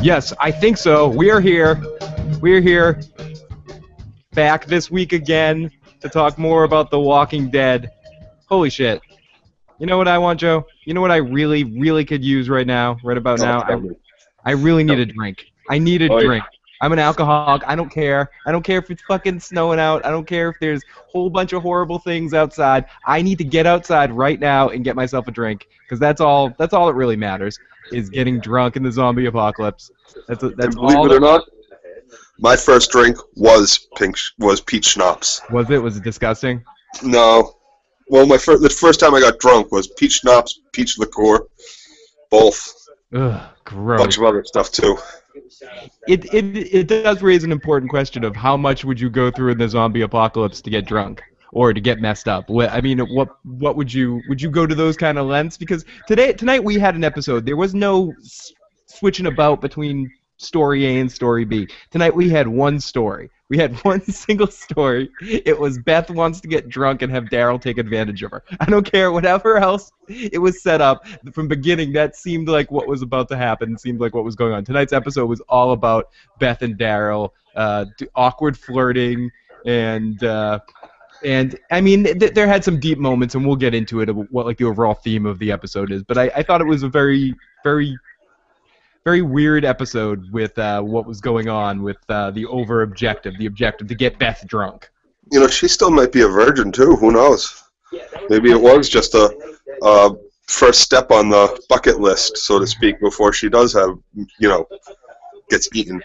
Yes, I think so. We are here. We are here. Back this week again to talk more about The Walking Dead. Holy shit. You know what I want, Joe? You know what I really, really could use right now, right about now? I really need a drink. I need a drink. I'm an alcoholic. I don't care. I don't care if it's fucking snowing out. I don't care if there's a whole bunch of horrible things outside. I need to get outside right now and get myself a drink, because that's all that really matters, is getting drunk in the zombie apocalypse. That's believe all. It or not, my first drink was peach schnapps. Was it? Was it disgusting? No. Well, the first time I got drunk was peach schnapps, peach liqueur, both. Ugh, gross. A bunch of other stuff too. It does raise an important question of how much would you go through in the zombie apocalypse to get drunk or to get messed up. I mean, what would you go to those kind of lengths? Because tonight we had an episode. There was no switching about between story A and story B. Tonight we had one story. We had one single story. It was Beth wants to get drunk and have Daryl take advantage of her. I don't care, whatever else it was set up. From beginning, that seemed like what was about to happen. It seemed like what was going on. Tonight's episode was all about Beth and Daryl, awkward flirting, and I mean, there had some deep moments, and we'll get into it, what like the overall theme of the episode is. But I thought it was a very, very, very weird episode with what was going on with the the objective to get Beth drunk. You know, she still might be a virgin too. Who knows? Maybe it was just a first step on the bucket list, so to speak, before she does have, gets eaten.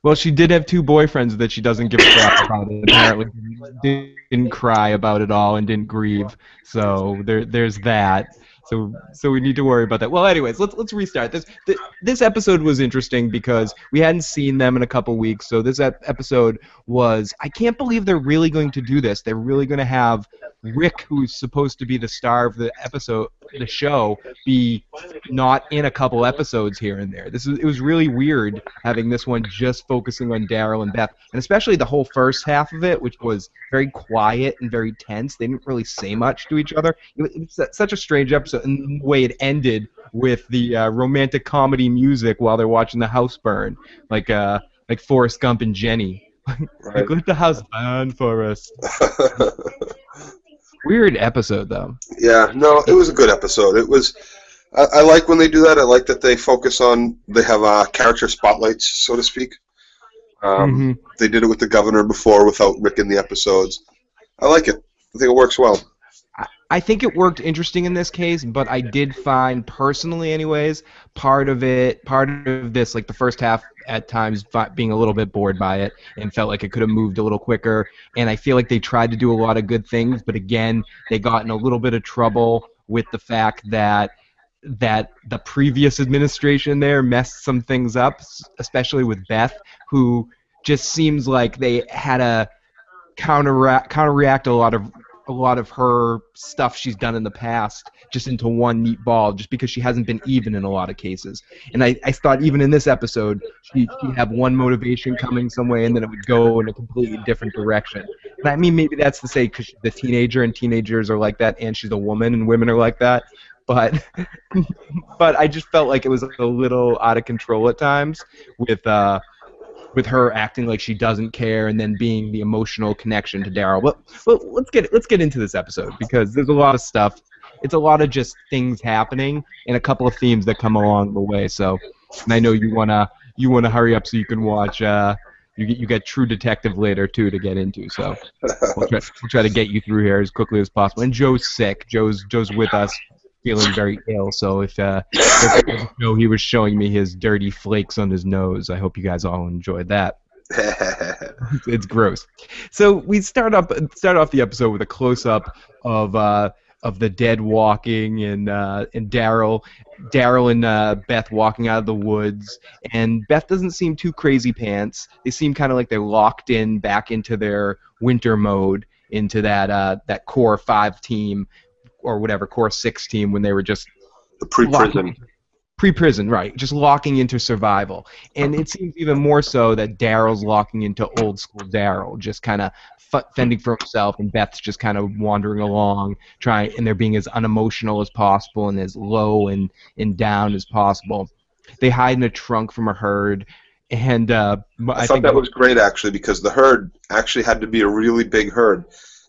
Well, she did have two boyfriends that she doesn't give a crap about. And apparently, didn't cry about it all and didn't grieve. So there's that. So we need to worry about that. Well, anyways, let's restart. This episode was interesting because we hadn't seen them in a couple weeks. So this episode was, I can't believe they're really going to do this. They're really going to have Rick, who's supposed to be the star of the show, be not in a couple episodes here and there. It was really weird having this one just focusing on Daryl and Beth, and especially the whole first half of it, which was very quiet and very tense. They didn't really say much to each other. It was such a strange episode, and the way it ended with the romantic comedy music while they're watching the house burn, like Forrest Gump and Jenny. Right. Let the house burn for us. Weird episode, though. Yeah, no, it was a good episode. It was. I like when they do that. I like that they focus on. They have character spotlights, so to speak. They did it with the governor before without Rick in the episodes. I like it. I think it works well. I think it worked interesting in this case, but I did find, personally anyways, part of this, like the first half at times being a little bit bored by it and felt like it could have moved a little quicker. And I feel like they tried to do a lot of good things, but again, they got in a little bit of trouble with the fact that the previous administration there messed some things up, especially with Beth, who just seems like they had to counteract a lot of her stuff she's done in the past just into one neat ball, just because she hasn't been even in a lot of cases. And I thought even in this episode, she'd have one motivation coming some way, and then it would go in a completely different direction. And I mean, maybe that's to say because she's a teenager, and teenagers are like that, and she's a woman, and women are like that. But I just felt like it was a little out of control at times with her acting like she doesn't care, and then being the emotional connection to Daryl. But let's get into this episode, because there's a lot of stuff. It's a lot of just things happening and a couple of themes that come along the way. So, and I know you wanna hurry up so you can watch. You get True Detective later too to get into. So we'll try to get you through here as quickly as possible. And Joe's sick. Joe's with us, feeling very ill. So if he was showing me his dirty flakes on his nose, I hope you guys all enjoyed that. It's gross. So we start off the episode with a close up of the dead walking and Daryl and Beth walking out of the woods, and Beth doesn't seem too crazy pants. They seem kind of like they're locked in back into their winter mode, into that Core 5 team, or whatever, Core 6 team, when they were just the pre-prison. Pre-prison, right. Just locking into survival. And it seems even more so that Daryl's locking into old school Daryl, just kind of fending for himself, and Beth's just kind of wandering along, and they're being as unemotional as possible and as low and down as possible. They hide in a trunk from a herd, and I I thought think that was great, actually, because the herd actually had to be a really big herd.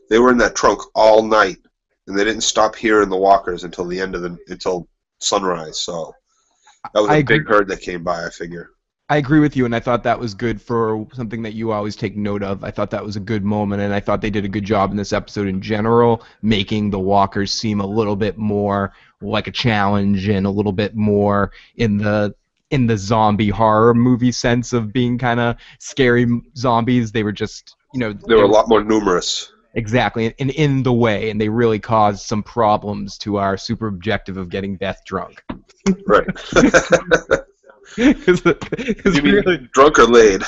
They were in that trunk all night, and they didn't stop hearing the walkers until the end of until sunrise. So that was I a agree. big herd that came by, I figure. I agree with you, and I thought that was good for something that you always take note of. I thought that was a good moment, and I thought they did a good job in this episode in general, making the walkers seem a little bit more like a challenge and a little bit more in the zombie horror movie sense of being kind of scary zombies. They were just, They were a lot more numerous. exactly, and in the way, and they really caused some problems to our super objective of getting Beth drunk. Right. Cause You mean really, drunk or laid?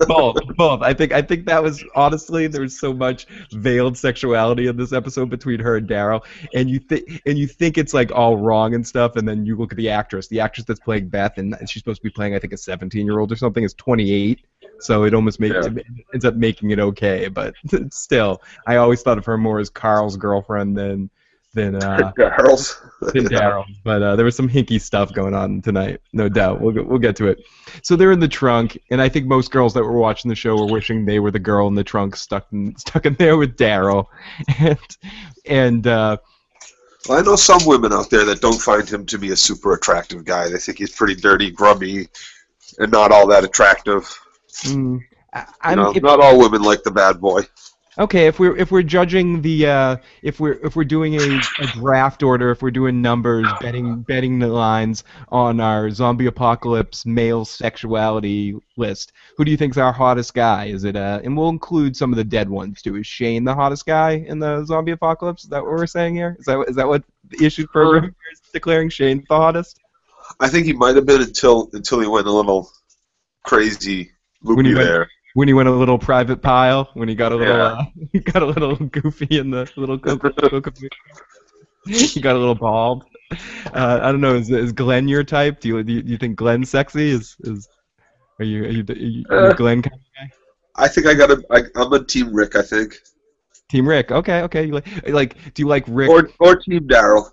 both. I think that was honestly there was so much veiled sexuality in this episode between her and Daryl, and you think it's like all wrong and stuff, and then you look at the actress that's playing Beth, and she's supposed to be playing I think a 17-year-old or something, is 28, so it almost it ends up making it okay, but still, I always thought of her more as Carl's girlfriend than Daryl's. than Daryl, but there was some hinky stuff going on tonight, no doubt. We'll get to it. So they're in the trunk, and I think most girls that were watching the show were wishing they were the girl in the trunk stuck in there with Daryl, and Well, I know some women out there that don't find him to be a super attractive guy. They think he's pretty dirty, grubby, and not all that attractive. Not all women like the bad boy. Okay, if we're judging the if we're doing a draft order, if we're doing numbers, betting the lines on our zombie apocalypse male sexuality list, who do you think's our hottest guy? Is it and we'll include some of the dead ones too. Is Shane the hottest guy in the zombie apocalypse? Is that what we're saying here? Is that what the issue program is declaring Shane the hottest? I think he might have been until he went a little crazy loopy there. When he went a little private pile, when he got a little, he got a little goofy in the little he got a little bald. I don't know. Is Glenn your type? Do you think Glenn's sexy? Are you Glenn kind of guy? I think I'm a Team Rick. I think. Team Rick. Okay. You like? Do you like Rick or Team Daryl?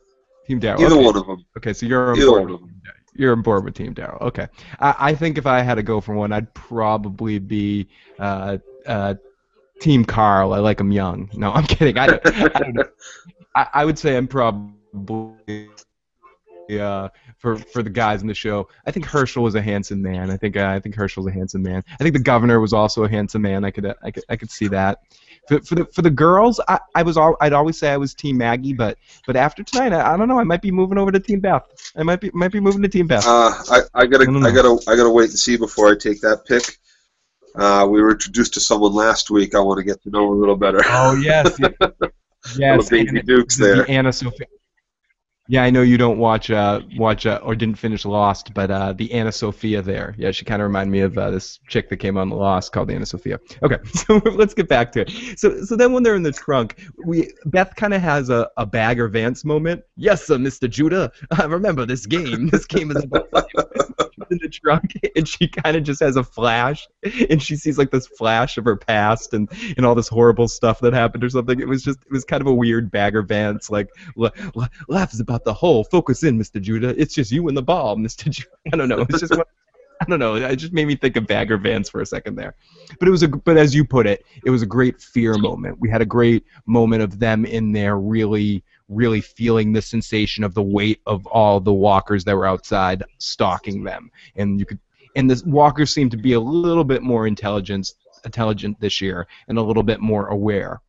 Team Daryl. Either one of them. Okay, so you're on Either board. one of them. You're on board with Team Daryl. Okay. I think if I had to go for one, I'd probably be Team Carl. I like him young. No, I'm kidding. I don't know. I would say I'm probably for the guys in the show. I think Herschel was a handsome man. I think Herschel's a handsome man. I think the governor was also a handsome man. I could see that. For the girls, I'd always say I was Team Maggie, but after tonight, I don't know. I might be moving over to Team Beth. I might be moving to Team Beth. I gotta wait and see before I take that pick. We were introduced to someone last week. I want to get to know a little better. Oh yes, yes. Baby Dukes there. The Anna Sophia. Yeah, I know you don't watch or didn't finish Lost, but the Anna Sophia there. Yeah, she kind of reminded me of this chick that came on Lost called Anna Sophia. Okay, so let's get back to it. So then when they're in the trunk, Beth kind of has a Bagger Vance moment. Yes, sir, Mr. Judah. I remember this game. This game is about in the trunk, and she kind of just has a flash, and she sees like this flash of her past and all this horrible stuff that happened or something. It was kind of a weird Bagger Vance, like laughs about the hole. Focus in, Mr. Judah. It's just you and the ball, Mr. Judah. I don't know. It's just I don't know. It just made me think of Bagger Vance for a second there. But as you put it, it was a great fear moment. We had a great moment of them in there really, really feeling the sensation of the weight of all the walkers that were outside stalking them. And the walkers seemed to be a little bit more intelligent this year and a little bit more aware.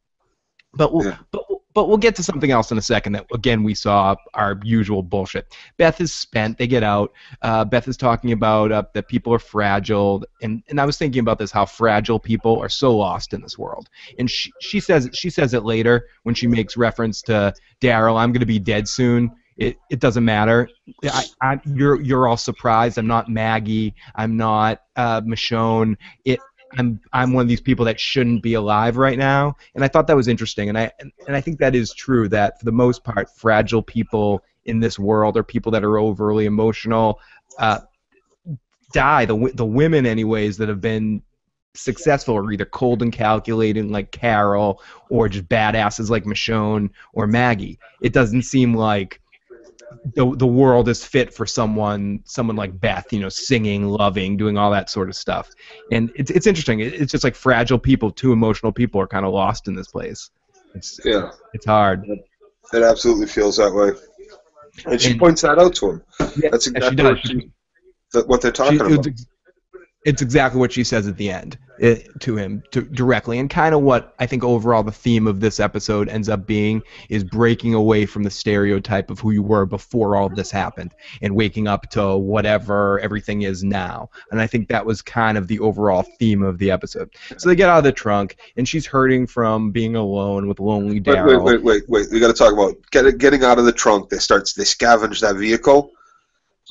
But we'll get to something else in a second that, again, we saw our usual bullshit. Beth is spent. They get out. Beth is talking about that people are fragile. And I was thinking about this, how fragile people are so lost in this world. And she says it later when she makes reference to Daryl, I'm going to be dead soon. It doesn't matter. You're all surprised. I'm not Maggie. I'm not Michonne. I'm one of these people that shouldn't be alive right now, and I thought that was interesting, and I think that is true, that for the most part, fragile people in this world, or people that are overly emotional, die. The women, anyways, that have been successful are either cold and calculating like Carol, or just badasses like Michonne or Maggie. It doesn't seem like the world is fit for someone like Beth, singing, loving, doing all that sort of stuff. And it's interesting. It's just like fragile people, two emotional people are kind of lost in this place. It's hard. It absolutely feels that way. And she points that out to him. Yeah, that's exactly what they're talking about. It's exactly what she says at the end to him directly, and kind of what I think overall the theme of this episode ends up being is breaking away from the stereotype of who you were before all of this happened and waking up to whatever everything is now. And I think that was kind of the overall theme of the episode. So they get out of the trunk, and she's hurting from being alone with lonely Daryl. Wait. We got to talk about getting out of the trunk. They scavenge that vehicle.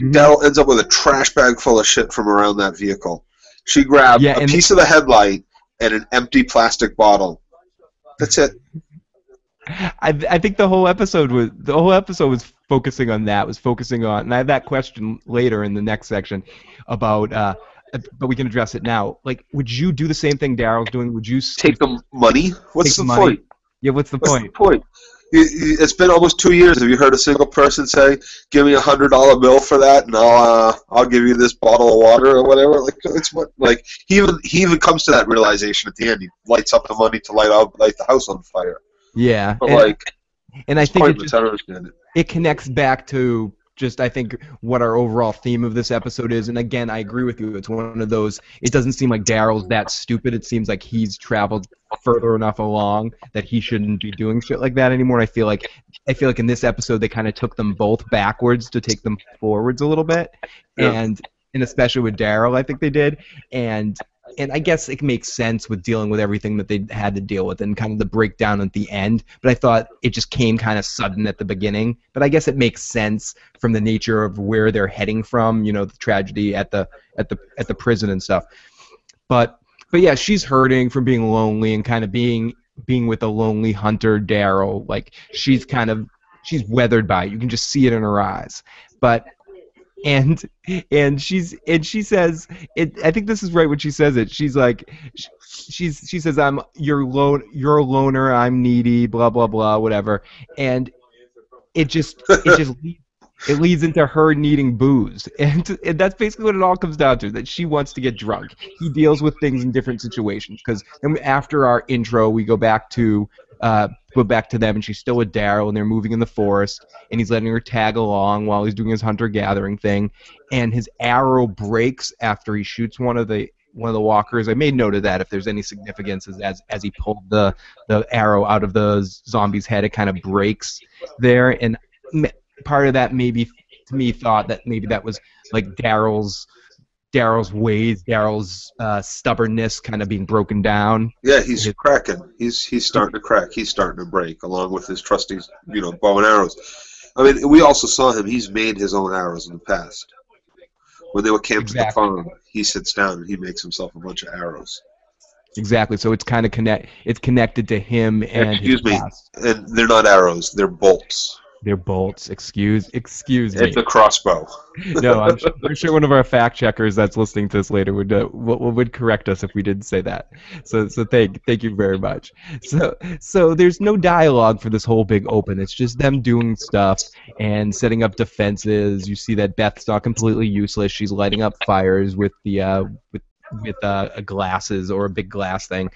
Daryl ends up with a trash bag full of shit from around that vehicle. She grabbed a piece of the headlight and an empty plastic bottle. That's it. I think the whole episode was focusing on that. And I have that question later in the next section about. But we can address it now. Like, would you do the same thing Daryl's doing? Would you take the money? What's the point? Yeah, what's the point? It's been almost 2 years. Have you heard a single person say, "Give me $100 bill for that, and I'll give you this bottle of water or whatever"? Like he even comes to that realization at the end. He lights up the money to light the house on fire. Yeah, but and I think it connects back to just I think what our overall theme of this episode is. And again, I agree with you. It's one of those. It doesn't seem like Daryl's that stupid. It seems like he's traveled further enough along that he shouldn't be doing shit like that anymore. I feel like in this episode they kind of took them both backwards to take them forwards a little bit, and especially with Daryl, I think they did, and I guess it makes sense with dealing with everything that they had to deal with and kind of the breakdown at the end. But I thought it just came kind of sudden at the beginning. But I guess it makes sense from the nature of where they're heading from. The tragedy at the prison and stuff. But yeah, she's hurting from being lonely and kind of being with a lonely hunter, Daryl. Like she's weathered by it. You can just see it in her eyes. But and she says it. I think this is right when she says it. She's like, she says, you're a loner. I'm needy. Blah blah blah. Whatever. And it leads into her needing booze, and that's basically what it all comes down to. That she wants to get drunk. He deals with things in different situations because after our intro, we go back to them, and she's still with Daryl, and they're moving in the forest, and he's letting her tag along while he's doing his hunter-gathering thing, and his arrow breaks after he shoots one of the walkers. I made note of that. If there's any significance, as he pulled the arrow out of the zombie's head, it kind of breaks there, and part of that maybe to me thought that maybe that was like Daryl's ways, Daryl's stubbornness kind of being broken down. Yeah, he's cracking. He's starting to crack. He's starting to break, along with his trusty, bow and arrows. I mean, we also saw him. He's made his own arrows in the past. When they were camped at the farm, he sits down and he makes himself a bunch of arrows. Exactly. So it's kind of connected to him and his past. And they're not arrows. They're bolts. They're bolts. Excuse me. It's a crossbow. No, I'm sure one of our fact checkers that's listening to this later would correct us if we didn't say that. So thank you very much. So there's no dialogue for this whole big open. It's just them doing stuff and setting up defenses. You see that Beth's not completely useless. She's lighting up fires with glasses or a big glass thing,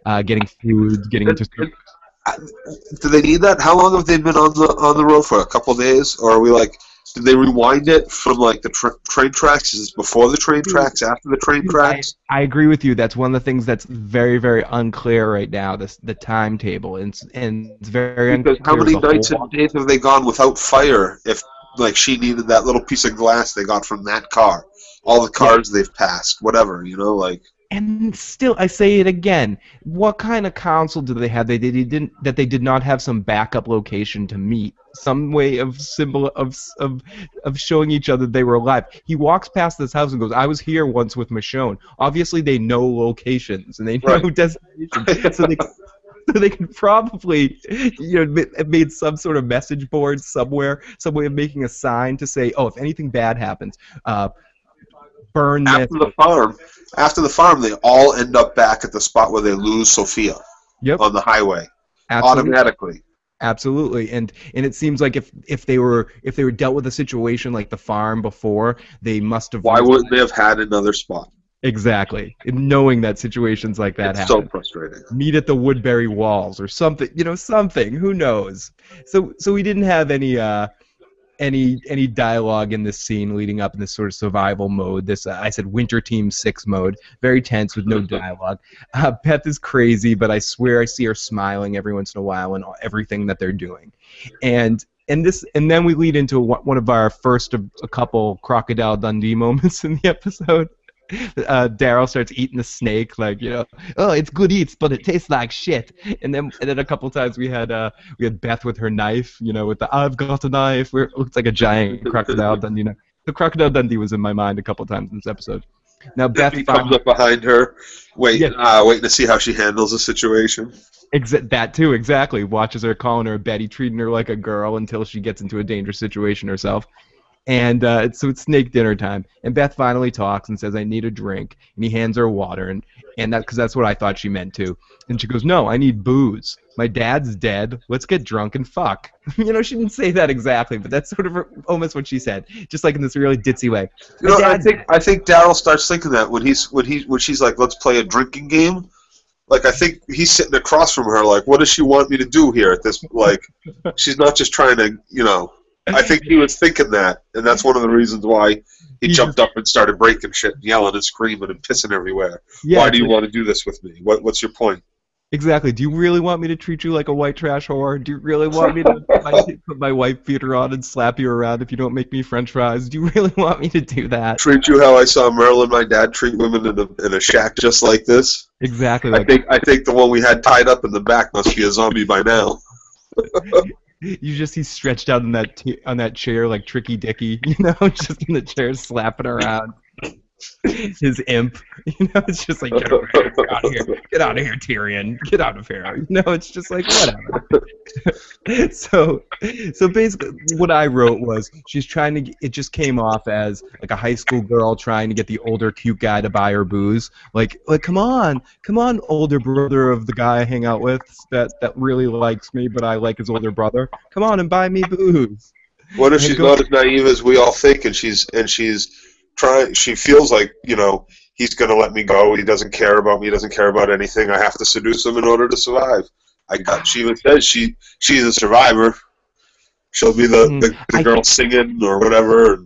getting food, getting into. Do they need that? How long have they been on the road for? A couple of days, or are we like? Did they rewind it from like the train tracks? Is it before the train tracks? After the train tracks? I agree with you. That's one of the things that's very, very unclear right now. The timetable and it's very unclear. How many nights and days have they gone without fire? If like she needed that little piece of glass they got from that car, all the cars they've passed, whatever, like. And still, I say it again. What kind of counsel do they have? They did not have some backup location to meet, some way of symbol of showing each other they were alive. He walks past this house and goes, "I was here once with Michonne." Obviously, they know locations and they know destinations, so they could probably, made some sort of message board somewhere, some way of making a sign to say, "Oh, if anything bad happens, burn this." After the farm, they all end up back at the spot where they lose Sophia. Yep. On the highway. Absolutely. Automatically. Absolutely, and it seems like if they were dealt with a situation like the farm before, they must have. Why wouldn't they have had another spot? Exactly, knowing that situations like that happen. It's so frustrating. Meet at the Woodbury Walls or something, something. Who knows? So we didn't have any dialogue in this scene leading up in this sort of survival mode. This I said Winter Team 6 mode, very tense with no dialogue. Beth is crazy, but I swear I see her smiling every once in a while in everything that they're doing, and then we lead into one of our first of a couple Crocodile Dundee moments in the episode. Daryl starts eating the snake, like, oh, it's good eats, but it tastes like shit. And then a couple times we had Beth with her knife, with the I've got a knife, where it looks like a giant Crocodile Dundee. The Crocodile Dundee was in my mind a couple times in this episode. Now Beth comes up behind her, waiting to see how she handles the situation. That too, exactly. Watches her, calling her Betty, treating her like a girl until she gets into a dangerous situation herself. And so it's snake dinner time, and Beth finally talks and says, "I need a drink," and he hands her water, and that's what I thought she meant too. And she goes, "No, I need booze. My dad's dead. Let's get drunk and fuck." She didn't say that exactly, but that's sort of almost what she said, just like in this really ditzy way. I think Daryl starts thinking that when she's like, "Let's play a drinking game." Like, I think he's sitting across from her, like, "What does she want me to do here at this?" Like, she's not just trying to, I think he was thinking that, and that's one of the reasons why he jumped up and started breaking shit and yelling and screaming and pissing everywhere. Yeah, why do you want to do this with me? What's your point? Exactly. Do you really want me to treat you like a white trash whore? Do you really want me to put my white beater on and slap you around if you don't make me French fries? Do you really want me to do that? Treat you how I saw Merlin, my dad, treat women in a shack just like this? Exactly. I think the one we had tied up in the back must be a zombie by now. He's stretched out on that chair like Tricky Dicky, just in the chair slapping around. His imp, it's just like, get out of here, Tyrion, get out of here. It's just like, whatever. So basically, what I wrote was she's trying to. It just came off as like a high school girl trying to get the older cute guy to buy her booze. Like, come on, older brother of the guy I hang out with that really likes me, but I like his older brother. Come on and buy me booze. What if she's not as naive as we all think, and she's she feels like, he's going to let me go. He doesn't care about me. He doesn't care about anything. I have to seduce him in order to survive. She even says she's a survivor. She'll be the girl singing or whatever.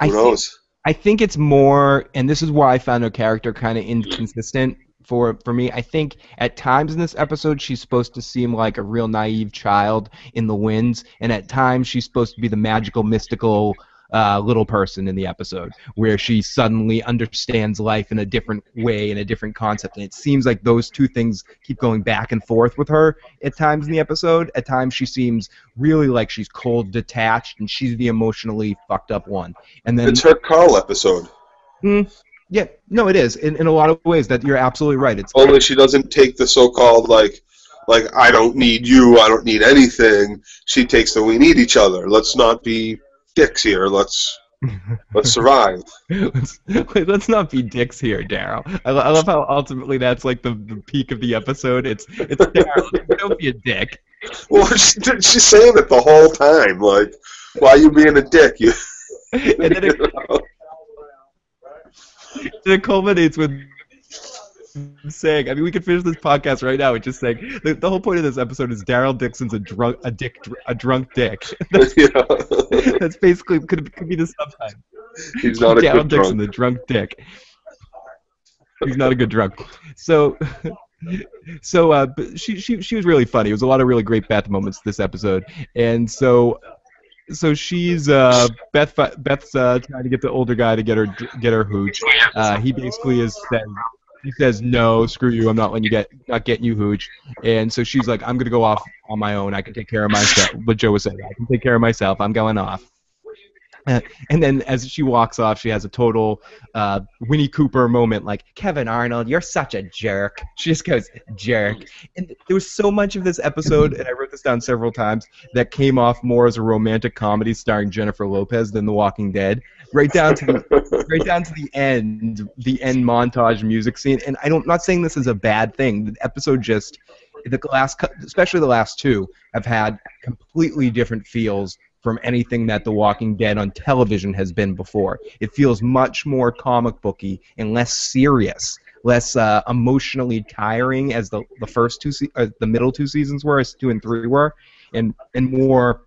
Who knows? I think it's more, and this is why I found her character kind of inconsistent for me. I think at times in this episode she's supposed to seem like a real naive child in the winds, and at times she's supposed to be the magical, mystical little person in the episode, where she suddenly understands life in a different way, in a different concept, and it seems like those two things keep going back and forth with her at times in the episode. At times she seems really like she's cold, detached, and she's the emotionally fucked up one. And then it's her Carl episode. Yeah, no, it is in a lot of ways. That you're absolutely right. It's only she doesn't take the so-called like I don't need you, I don't need anything. She takes the we need each other. Let's not be dicks here. Let's survive. Let's not be dicks here, Daryl. I love how ultimately that's like the peak of the episode. It's Daryl. Don't be a dick. Well, she's saying it the whole time. Like, why are you being a dick? And then it culminates with saying, I mean, we could finish this podcast right now with just saying the whole point of this episode is Daryl Dixon's a drunk dick. That's basically could be the subtitle. He's not a Daryl good Dixon, drunk. the drunk dick. He's not a good drunk. So she was really funny. It was a lot of really great Beth moments this episode, and so she's Beth's trying to get the older guy to get her hooch. He basically says no, screw you, I'm not getting you hooch. And so she's like, I'm gonna go off on my own. I can take care of myself. What Joe was saying, I can take care of myself. I'm going off. And then as she walks off, she has a total Winnie Cooper moment, like, Kevin Arnold, you're such a jerk. She just goes, jerk. And there was so much of this episode, and I wrote this down several times, that came off more as a romantic comedy starring Jennifer Lopez than The Walking Dead. Right down to the end montage music scene. And I'm not saying this is a bad thing. The episode just especially the last two, have had completely different feels from anything that The Walking Dead on television has been before. It feels much more comic booky and less serious, less emotionally tiring as the first the middle two seasons were, as 2 and 3 were, and more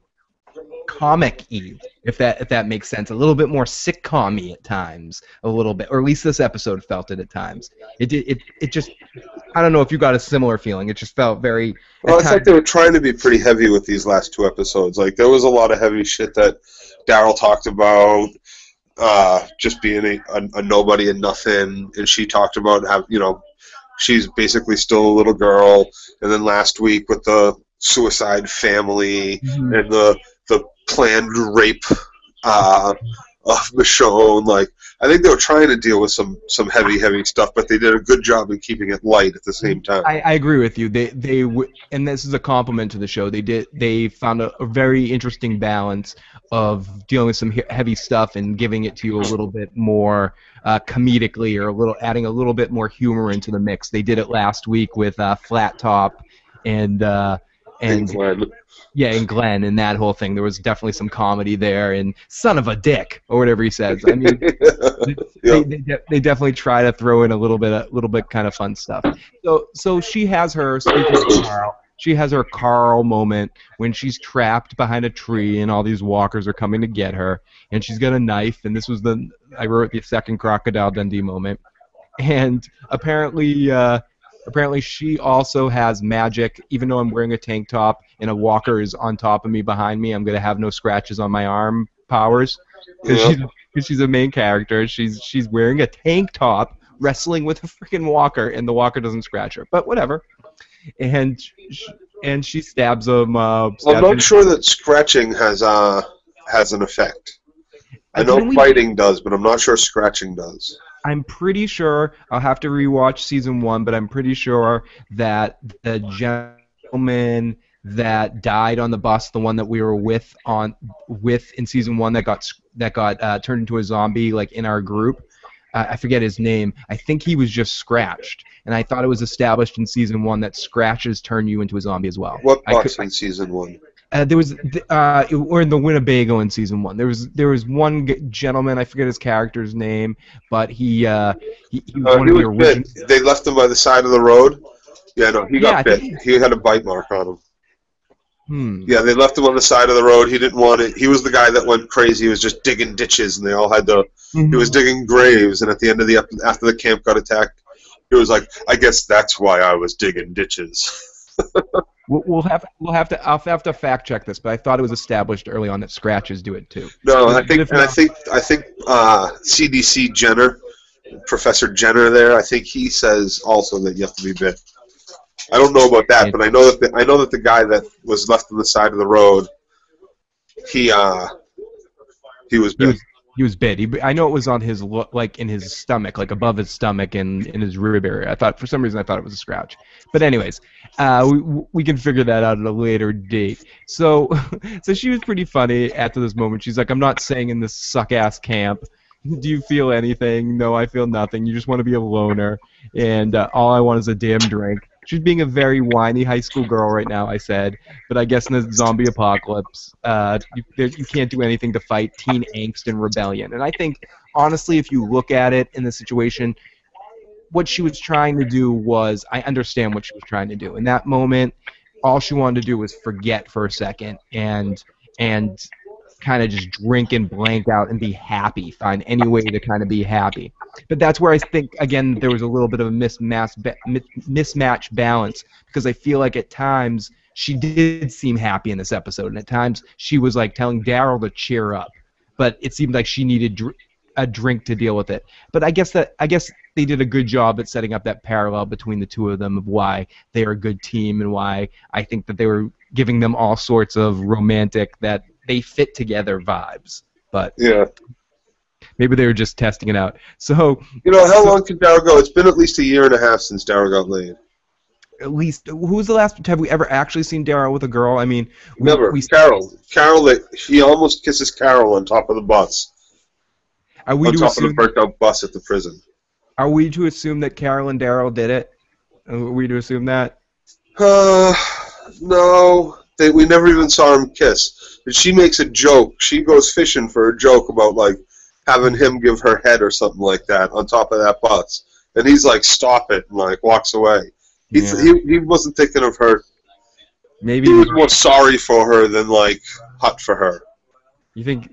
comic-y, if that makes sense. A little bit more sitcom-y at times, a little bit, or at least this episode felt it at times. It just, I don't know if you got a similar feeling. It just felt very. Well, it's like they were trying to be pretty heavy with these last 2 episodes. Like, there was a lot of heavy shit that Daryl talked about, just being a nobody and nothing, and she talked about how, she's basically still a little girl. And then last week with the suicide family and the planned rape of Michonne. Like, I think they were trying to deal with some heavy stuff, but they did a good job in keeping it light at the same time. I agree with you. And this is a compliment to the show. They found a very interesting balance of dealing with some heavy stuff and giving it to you a little bit more comedically, or adding a little bit more humor into the mix. They did it last week with Flat Top and Glenn. Yeah, and Glenn and that whole thing. There was definitely some comedy there, and son of a dick, or whatever he says. I mean, they definitely try to throw in a little bit kind of fun stuff. So she has her, speaking of Carl, she has her Carl moment when she's trapped behind a tree and all these walkers are coming to get her, and she's got a knife, and this was I wrote the second Crocodile Dundee moment, and apparently she also has magic. Even though I'm wearing a tank top and a walker is on top of me behind me, I'm going to have no scratches on my arm powers. Because she's a main character. She's wearing a tank top, wrestling with a freaking walker, and the walker doesn't scratch her. But whatever. And she stabs him. I'm not sure that scratching has an effect. I know biting does, but I'm not sure scratching does. I'm pretty sure, I'll have to rewatch season 1, but I'm pretty sure that the gentleman that died on the bus, the one that we were with in season 1 that got turned into a zombie, like in our group, I forget his name. I think he was just scratched, and I thought it was established in season 1 that scratches turn you into a zombie as well. What bus in season 1? There was, or in the Winnebago in season 1. There was one gentleman, I forget his character's name, but he was one of the original. They left him by the side of the road. Yeah, no, he got bit. He had a bite mark on him. Yeah, they left him on the side of the road. He didn't want it. He was the guy that went crazy. He was just digging ditches, and they all had to. He was digging graves, and at the end of after the camp got attacked, he was like, "I guess that's why I was digging ditches." I'll have to fact check this, but I thought it was established early on that scratches do it too. No, I think CDC Jenner, Professor Jenner there, I think he says also that you have to be bit. I don't know about that, but I know that the guy that was left on the side of the road, he was bit. He was bit. I know it was on his like in his stomach, like above his stomach and in his rib area. For some reason I thought it was a scratch. But anyways, we can figure that out at a later date. So she was pretty funny after this moment. She's like, "I'm not staying in this suck-ass camp. Do you feel anything? No, I feel nothing. You just want to be a loner, and all I want is a damn drink." She's being a very whiny high school girl right now, I said. But I guess in the zombie apocalypse, you can't do anything to fight teen angst and rebellion. And I think, honestly, if you look at it in the situation, what she was trying to do was, I understand what she was trying to do. In that moment, all she wanted to do was forget for a second and kind of just drink and blank out and be happy, find any way to kind of be happy. But that's where I think, again, there was a little bit of a mismatch balance, because I feel like at times she did seem happy in this episode, and at times she was like telling Daryl to cheer up, but it seemed like she needed a drink to deal with it. But I guess they did a good job at setting up that parallel between the two of them of why they are a good team, and why I think that they were giving them all sorts of romantic, that they fit together vibes. But yeah, maybe they were just testing it out. So how long can Daryl go? It's been at least a year and a half since Daryl got laid. At least, who's the last? Have we ever actually seen Daryl with a girl? I mean, never. Carol, he almost kisses Carol on top of the bus. On top of the burnt-out bus at the prison. Are we to assume that Carol and Daryl did it? Are we to assume that? No. We never even saw him kiss. And she makes a joke. She goes fishing for a joke about, like, having him give her head or something like that on top of that bus. And he's like, stop it, and, like, walks away. He wasn't thinking of her. Maybe he was more sorry for her than, like, hot for her. You think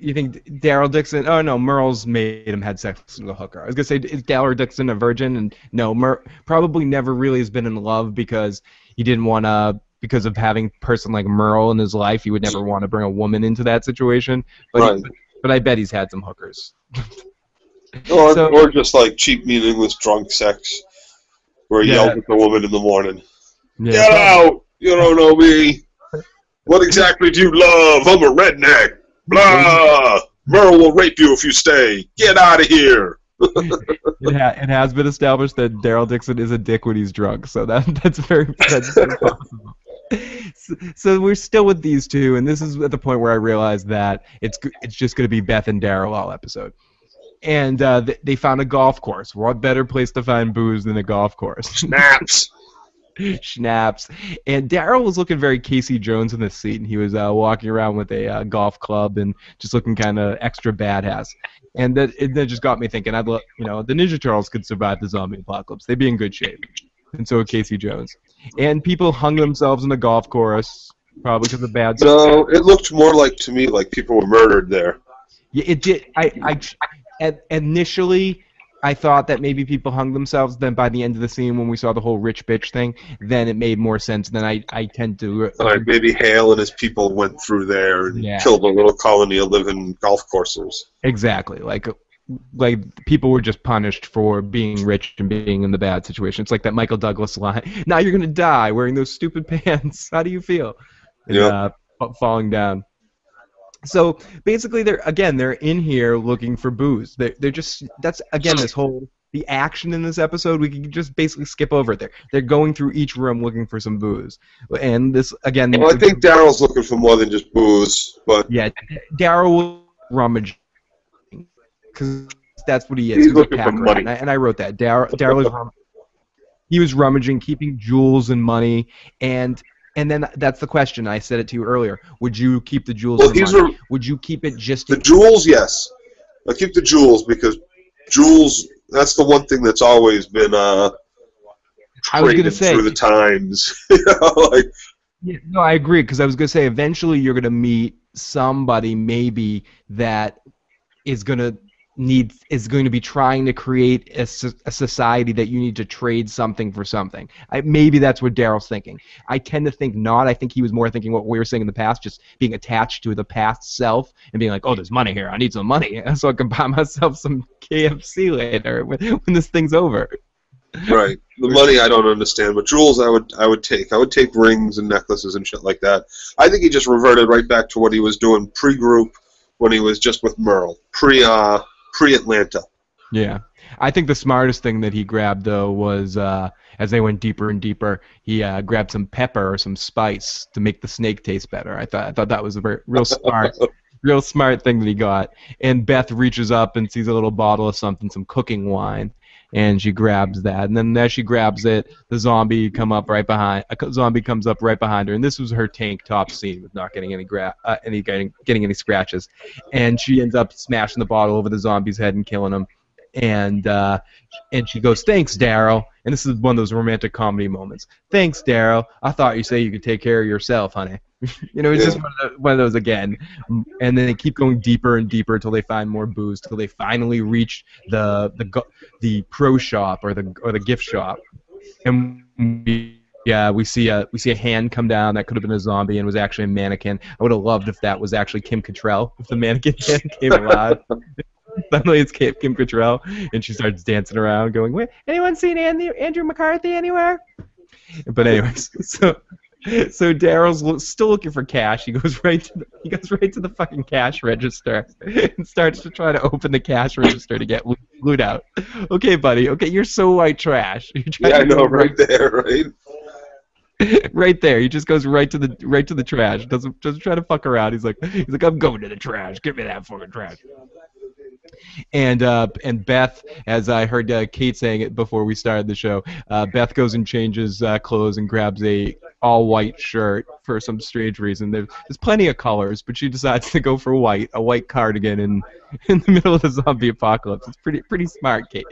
Daryl Dixon? Oh no, Merle's made him had sex with a hooker. I was gonna say, is Daryl Dixon a virgin? And no, probably never really has been in love because he didn't want to. Because of having a person like Merle in his life, he would never want to bring a woman into that situation. But but I bet he's had some hookers. Or just like cheap, meaningless drunk sex, where he yelled at the woman in the morning. Yeah, get out! You don't know me. What exactly do you love? I'm a redneck. Blah! Merle will rape you if you stay. Get out of here. It has been established that Daryl Dixon is a dick when he's drunk, so that's very possible. So we're still with these two, and this is at the point where I realized that it's just going to be Beth and Daryl all episode. And they found a golf course. What better place to find booze than a golf course? Schnapps. Schnapps. And Daryl was looking very Casey Jones in this scene. He was walking around with a golf club and just looking kind of extra badass. And that just got me thinking. The Ninja Turtles could survive the zombie apocalypse. They'd be in good shape. And so would Casey Jones. And people hung themselves in the golf course, probably because of bad stuff. No, it looked more like, to me, like people were murdered there. Yeah, it did. Initially, I thought that maybe people hung themselves. Then by the end of the scene, when we saw the whole rich bitch thing, then it made more sense. Then I tend to... Like maybe Hale and his people went through there and killed a little colony of living golf courses. Exactly. Like people were just punished for being rich and being in the bad situation. It's like that Michael Douglas line, now you're going to die wearing those stupid pants. How do you feel? And, falling down. So basically, they're in here looking for booze. They're just, that's again this whole, the action in this episode, we can just basically skip over it. They're going through each room looking for some booze. And this, again... Well, I think Daryl's looking for more than just booze, but... Yeah, Daryl will rummage, because that's what he is. He's looking for money. And I wrote that. Daryl is rummaging. He was rummaging, keeping jewels and money, and then that's the question. I said it to you earlier. Would you keep the jewels and money? Would you keep it just... The jewels, yes. I keep the jewels because jewels... That's the one thing that's always been traded through the times. No, I agree, because I was going to say eventually you're going to meet somebody maybe that is going to be trying to create a society that you need to trade something for something. Maybe that's what Daryl's thinking. I tend to think not. I think he was more thinking what we were saying in the past, just being attached to the past self and being like, oh, there's money here. I need some money so I can buy myself some KFC later when this thing's over. Right. The money I don't understand, but jewels I would take. I would take rings and necklaces and shit like that. I think he just reverted right back to what he was doing pre-group when he was just with Merle. Pre-Atlanta. Yeah. I think the smartest thing that he grabbed, though, was as they went deeper and deeper, he grabbed some pepper or some spice to make the snake taste better. I thought that was a real smart thing that he got. And Beth reaches up and sees a little bottle of something, some cooking wine, and she grabs that. And then as she grabs it, the zombie comes up right behind her. And this was her tank top scene with not getting any scratches. And she ends up smashing the bottle over the zombie's head and killing him. And she goes, "Thanks, Daryl." And this is one of those romantic comedy moments. "Thanks, Daryl. I thought you said you could take care of yourself, honey." It's just one of those again. And then they keep going deeper and deeper until they find more booze, till they finally reach the pro shop or the gift shop. And we see a hand come down that could have been a zombie and was actually a mannequin. I would have loved if that was actually Kim Cattrall, if the mannequin hand came alive. Suddenly it's Kim Cattrall, and she starts dancing around, going, "Wait, anyone seen Andrew McCarthy anywhere?" But anyways, so Daryl's still looking for cash. He goes right to the fucking cash register and starts to try to open the cash register to get loot out. Okay, buddy. Okay, you're so white trash. Yeah, I know, right there, right. Right there, he just goes right to the trash. Doesn't try to fuck around. He's like, "I'm going to the trash. Give me that fucking trash." And Beth, as I heard Kate saying it before we started the show, Beth goes and changes clothes and grabs a all white shirt for some strange reason. There's plenty of colors, but she decides to go for a white cardigan in the middle of the zombie apocalypse. It's pretty smart, Kate.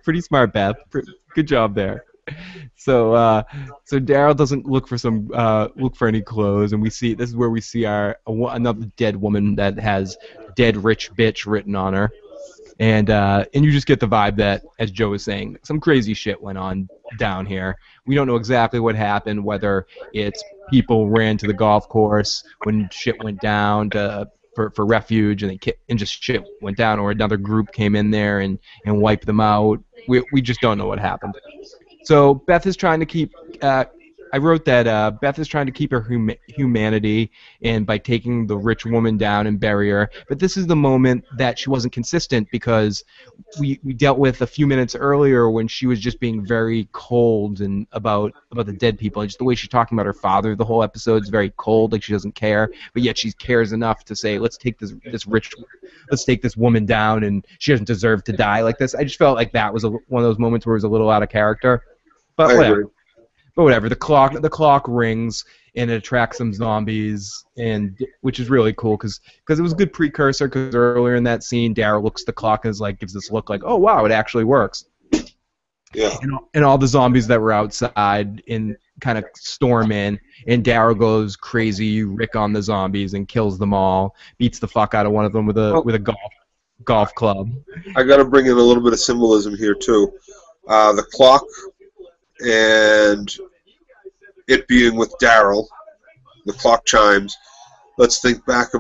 Pretty smart, Beth. Good job there. So Daryl doesn't look for any clothes, and this is where we see another dead woman that has "dead rich bitch" written on her, and you just get the vibe that, as Joe was saying, some crazy shit went on down here. We don't know exactly what happened, whether it's people ran to the golf course when shit went down for refuge, and just shit went down, or another group came in there and wiped them out. We just don't know what happened. So Beth is trying to keep. I wrote that Beth is trying to keep her humanity, and by taking the rich woman down and bury her. But this is the moment that she wasn't consistent, because we dealt with a few minutes earlier when she was just being very cold and about the dead people, and just the way she's talking about her father. The whole episode is very cold, like she doesn't care, but yet she cares enough to say, let's take this woman down, and she doesn't deserve to die like this. I just felt like that was one of those moments where it was a little out of character. But whatever. But whatever. The clock rings, and it attracts some zombies, which is really cool because it was a good precursor. Because earlier in that scene, Daryl looks at the clock and gives this look like, oh wow, it actually works. Yeah. And all the zombies that were outside kind of storm in, and Daryl goes crazy, Rick on the zombies, and kills them all. Beats the fuck out of one of them with a golf club. I got to bring in a little bit of symbolism here too. The clock. And it being with Daryl, the clock chimes. Let's think back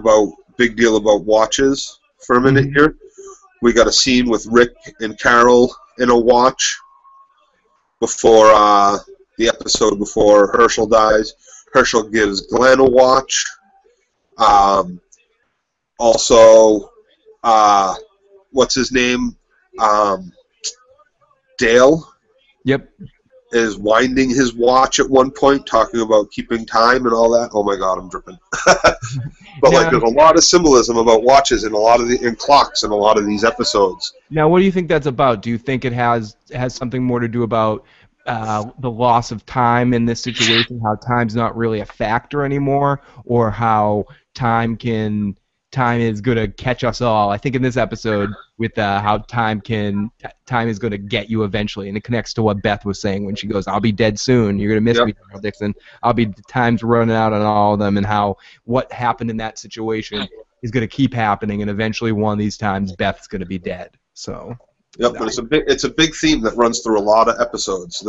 big deal about watches for a minute here. We got a scene with Rick and Carol in a watch before the episode before Herschel dies. Herschel gives Glenn a watch. Also, what's his name? Dale. Yep. Is winding his watch at one point, talking about keeping time and all that. Oh my God, I'm dripping. But now, there's a lot of symbolism about watches and clocks in a lot of these episodes. Now, what do you think that's about? Do you think it has something more to do about the loss of time in this situation, how time's not really a factor anymore, or how time is going to catch us all? I think in this episode, with how time is going to get you eventually, and it connects to what Beth was saying when she goes, "I'll be dead soon. You're going to miss me, Daryl Dixon. Time's running out on all of them," and how what happened in that situation is going to keep happening, and eventually one of these times Beth's going to be dead. So. Yep, but it's a big theme that runs through a lot of episodes.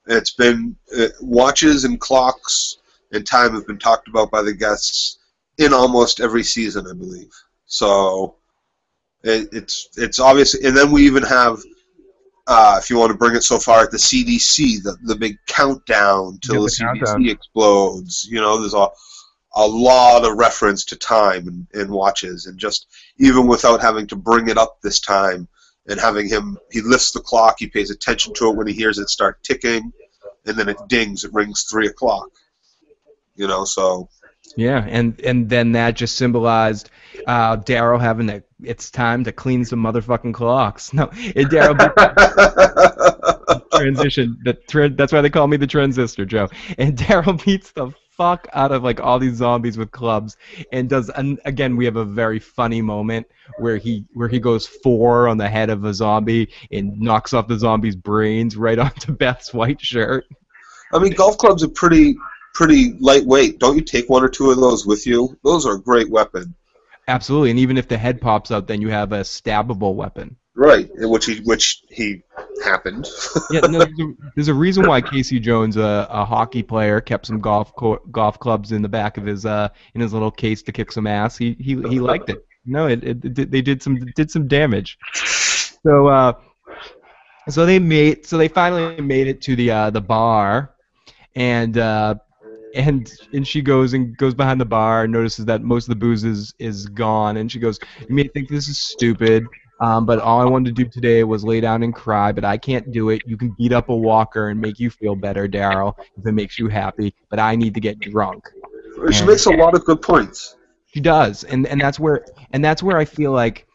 It's been watches and clocks and time have been talked about by the guests in almost every season, I believe. So it's obvious, and then we even have, if you want to bring it so far, at the CDC, the big countdown till the CDC explodes. There's a lot of reference to time and watches, and just even without having to bring it up this time, and having he lifts the clock, he pays attention to it when he hears it start ticking, and then it dings, it rings 3 o'clock. So. Yeah, and then that just symbolized Daryl having it's time to clean some motherfucking clocks. No, Daryl transition. That's why they call me the transistor, Joe. And Daryl beats the fuck out of all these zombies with clubs, and again we have a very funny moment where he goes 4 on the head of a zombie and knocks off the zombie's brains right onto Beth's white shirt. I mean, golf clubs are pretty lightweight. Don't you take 1 or 2 of those with you? Those are a great weapon. Absolutely, and even if the head pops out, then you have a stabbable weapon. Right, which he happened. Yeah, no, there's a reason why Casey Jones, a hockey player, kept some golf clubs in the back of his in his little case to kick some ass. He liked it. No, they did some damage. So they finally made it to the bar, and she goes behind the bar and notices that most of the booze is gone, and she goes, "You may think this is stupid, but all I wanted to do today was lay down and cry, but I can't do it. You can beat up a walker and make you feel better, Daryl, if it makes you happy, but I need to get drunk." She makes a lot of good points. She does, and that's where I feel like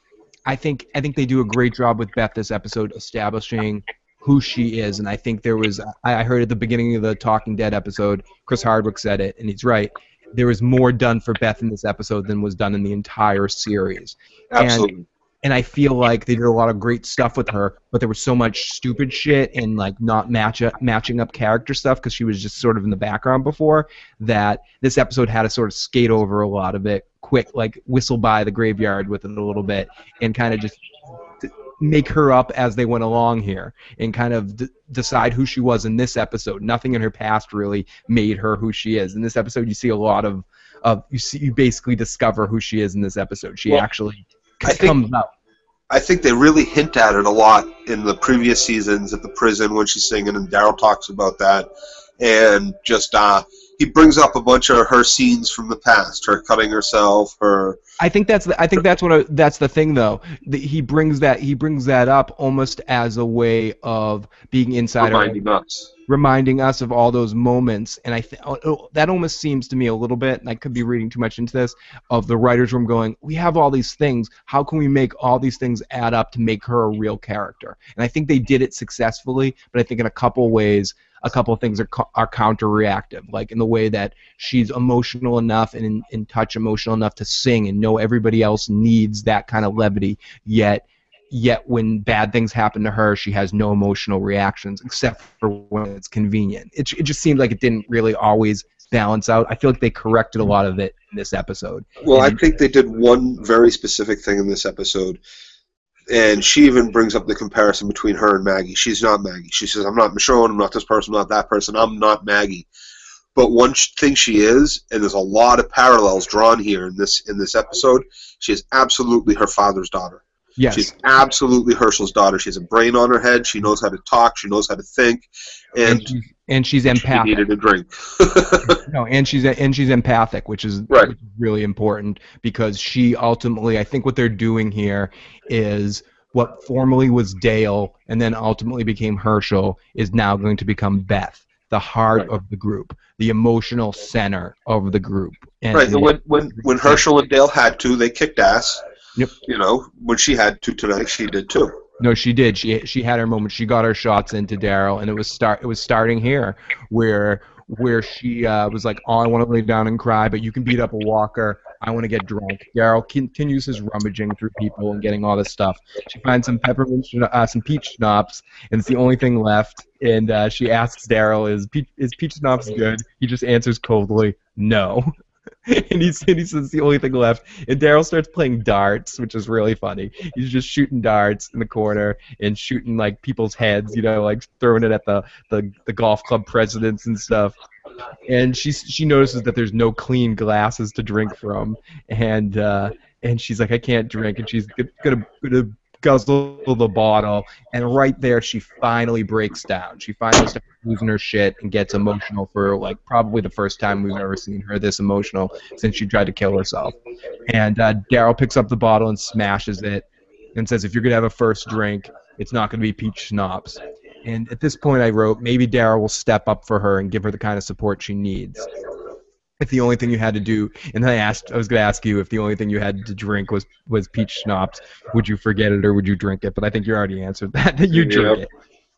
I think they do a great job with Beth this episode establishing who she is. And I think there was, I heard at the beginning of the Talking Dead episode, Chris Hardwick said it, and he's right. There was more done for Beth in this episode than was done in the entire series. Absolutely. And I feel like they did a lot of great stuff with her, but there was so much stupid shit and like not matching up character stuff because she was just sort of in the background before, that this episode had to sort of skate over a lot of it quick, like whistle by the graveyard with it a little bit and kind of just make her up as they went along here and kind of decide who she was in this episode. Nothing in her past really made her who she is. In this episode, you see a lot of you basically discover who she is in this episode. She actually comes out. I think they really hint at it a lot in the previous seasons at the prison when she's singing, and Daryl talks about that. And just he brings up a bunch of her scenes from the past, her cutting herself, her. I think that's the thing though. He brings that up almost as a way of being inside, reminding us of all those moments. And that almost seems to me a little bit, and I could be reading too much into this, of the writers' room going, we have all these things. How can we make all these things add up to make her a real character? And I think they did it successfully, but I think in a couple ways, a couple of things are counter-reactive, like in the way that she's emotional enough and in touch emotional enough to sing and know everybody else needs that kind of levity, yet when bad things happen to her, she has no emotional reactions except for when it's convenient. It just seemed like it didn't really always balance out. I feel like they corrected a lot of it in this episode. Well, I think they did one very specific thing in this episode. And she even brings up the comparison between her and Maggie. She's not Maggie. She says, I'm not Michonne, I'm not this person, I'm not that person, I'm not Maggie. But one thing she is, and there's a lot of parallels drawn here in this episode, she is absolutely her father's daughter. Yes. She's absolutely Hershel's daughter. She has a brain on her head, she knows how to talk, she knows how to think, and she's empathic. She needed a drink. No, and she's empathic, which is really important because she ultimately, I think what they're doing here is what formerly was Dale and then ultimately became Hershel is now going to become Beth, the heart of the group, the emotional center of the group. And when Hershel and Dale had to, they kicked ass. Yep. You know, when she had to tonight, she did too. No, she did. She had her moment. She got her shots into Daryl, and it was starting here where she was like, "Oh, I want to lay down and cry, but you can beat up a walker. I want to get drunk." Daryl continues his rummaging through people and getting all this stuff. She finds some some peach schnapps, and it's the only thing left. And she asks Daryl, "Is peach schnapps good?" He just answers coldly, "No." And he says the only thing left. And Daryl starts playing darts, which is really funny. He's just shooting darts in the corner and shooting like people's heads, you know, like throwing it at the golf club presidents and stuff. And she notices that there's no clean glasses to drink from, and she's like, I can't drink, and she's gonna guzzle the bottle, and right there she finally breaks down. She finally starts losing her shit and gets emotional for like probably the first time we've ever seen her this emotional since she tried to kill herself. And Daryl picks up the bottle and smashes it and says, if you're gonna have a first drink, it's not gonna be peach schnapps. And at this point I wrote, maybe Daryl will step up for her and give her the kind of support she needs. If the only thing you had to do, and then I was going to ask you if the only thing you had to drink was peach schnapps, would you forget it or would you drink it? But I think you already answered that you drink it.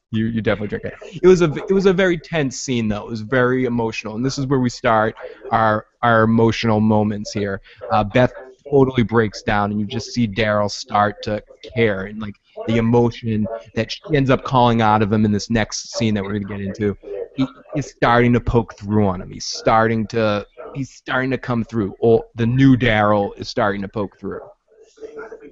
You definitely drink it. It was a very tense scene though. It was very emotional, and this is where we start our emotional moments here. Beth totally breaks down, and you just see Daryl start to care, and like the emotion that she ends up calling out of him in this next scene that we're going to get into. He's starting to poke through on him. He's starting to come through. The new Daryl is starting to poke through.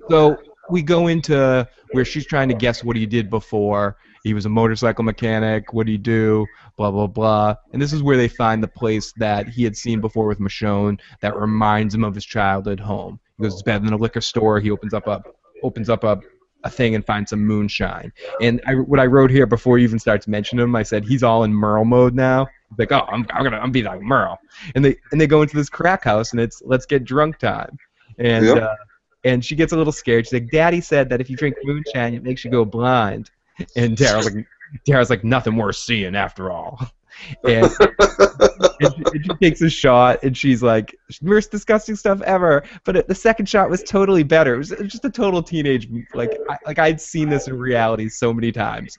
So we go into where she's trying to guess what he did before. He was a motorcycle mechanic. What did he do? Blah, blah, blah. And this is where they find the place that he had seen before with Michonne that reminds him of his childhood home. He goes, it's better than a liquor store. He opens up a thing and find some moonshine. And what I wrote here before he even starts mentioning him, I said he's all in Merle mode now. He's like, oh, I'm be like Merle. And they go into this crack house and it's let's get drunk time. And and she gets a little scared. She's like, Daddy said that if you drink moonshine, it makes you go blind. And Daryl's like nothing worth seeing after all. And, and she takes a shot, and she's like, worst disgusting stuff ever. But the second shot was totally better. It was just a total teenage, I'd seen this in reality so many times.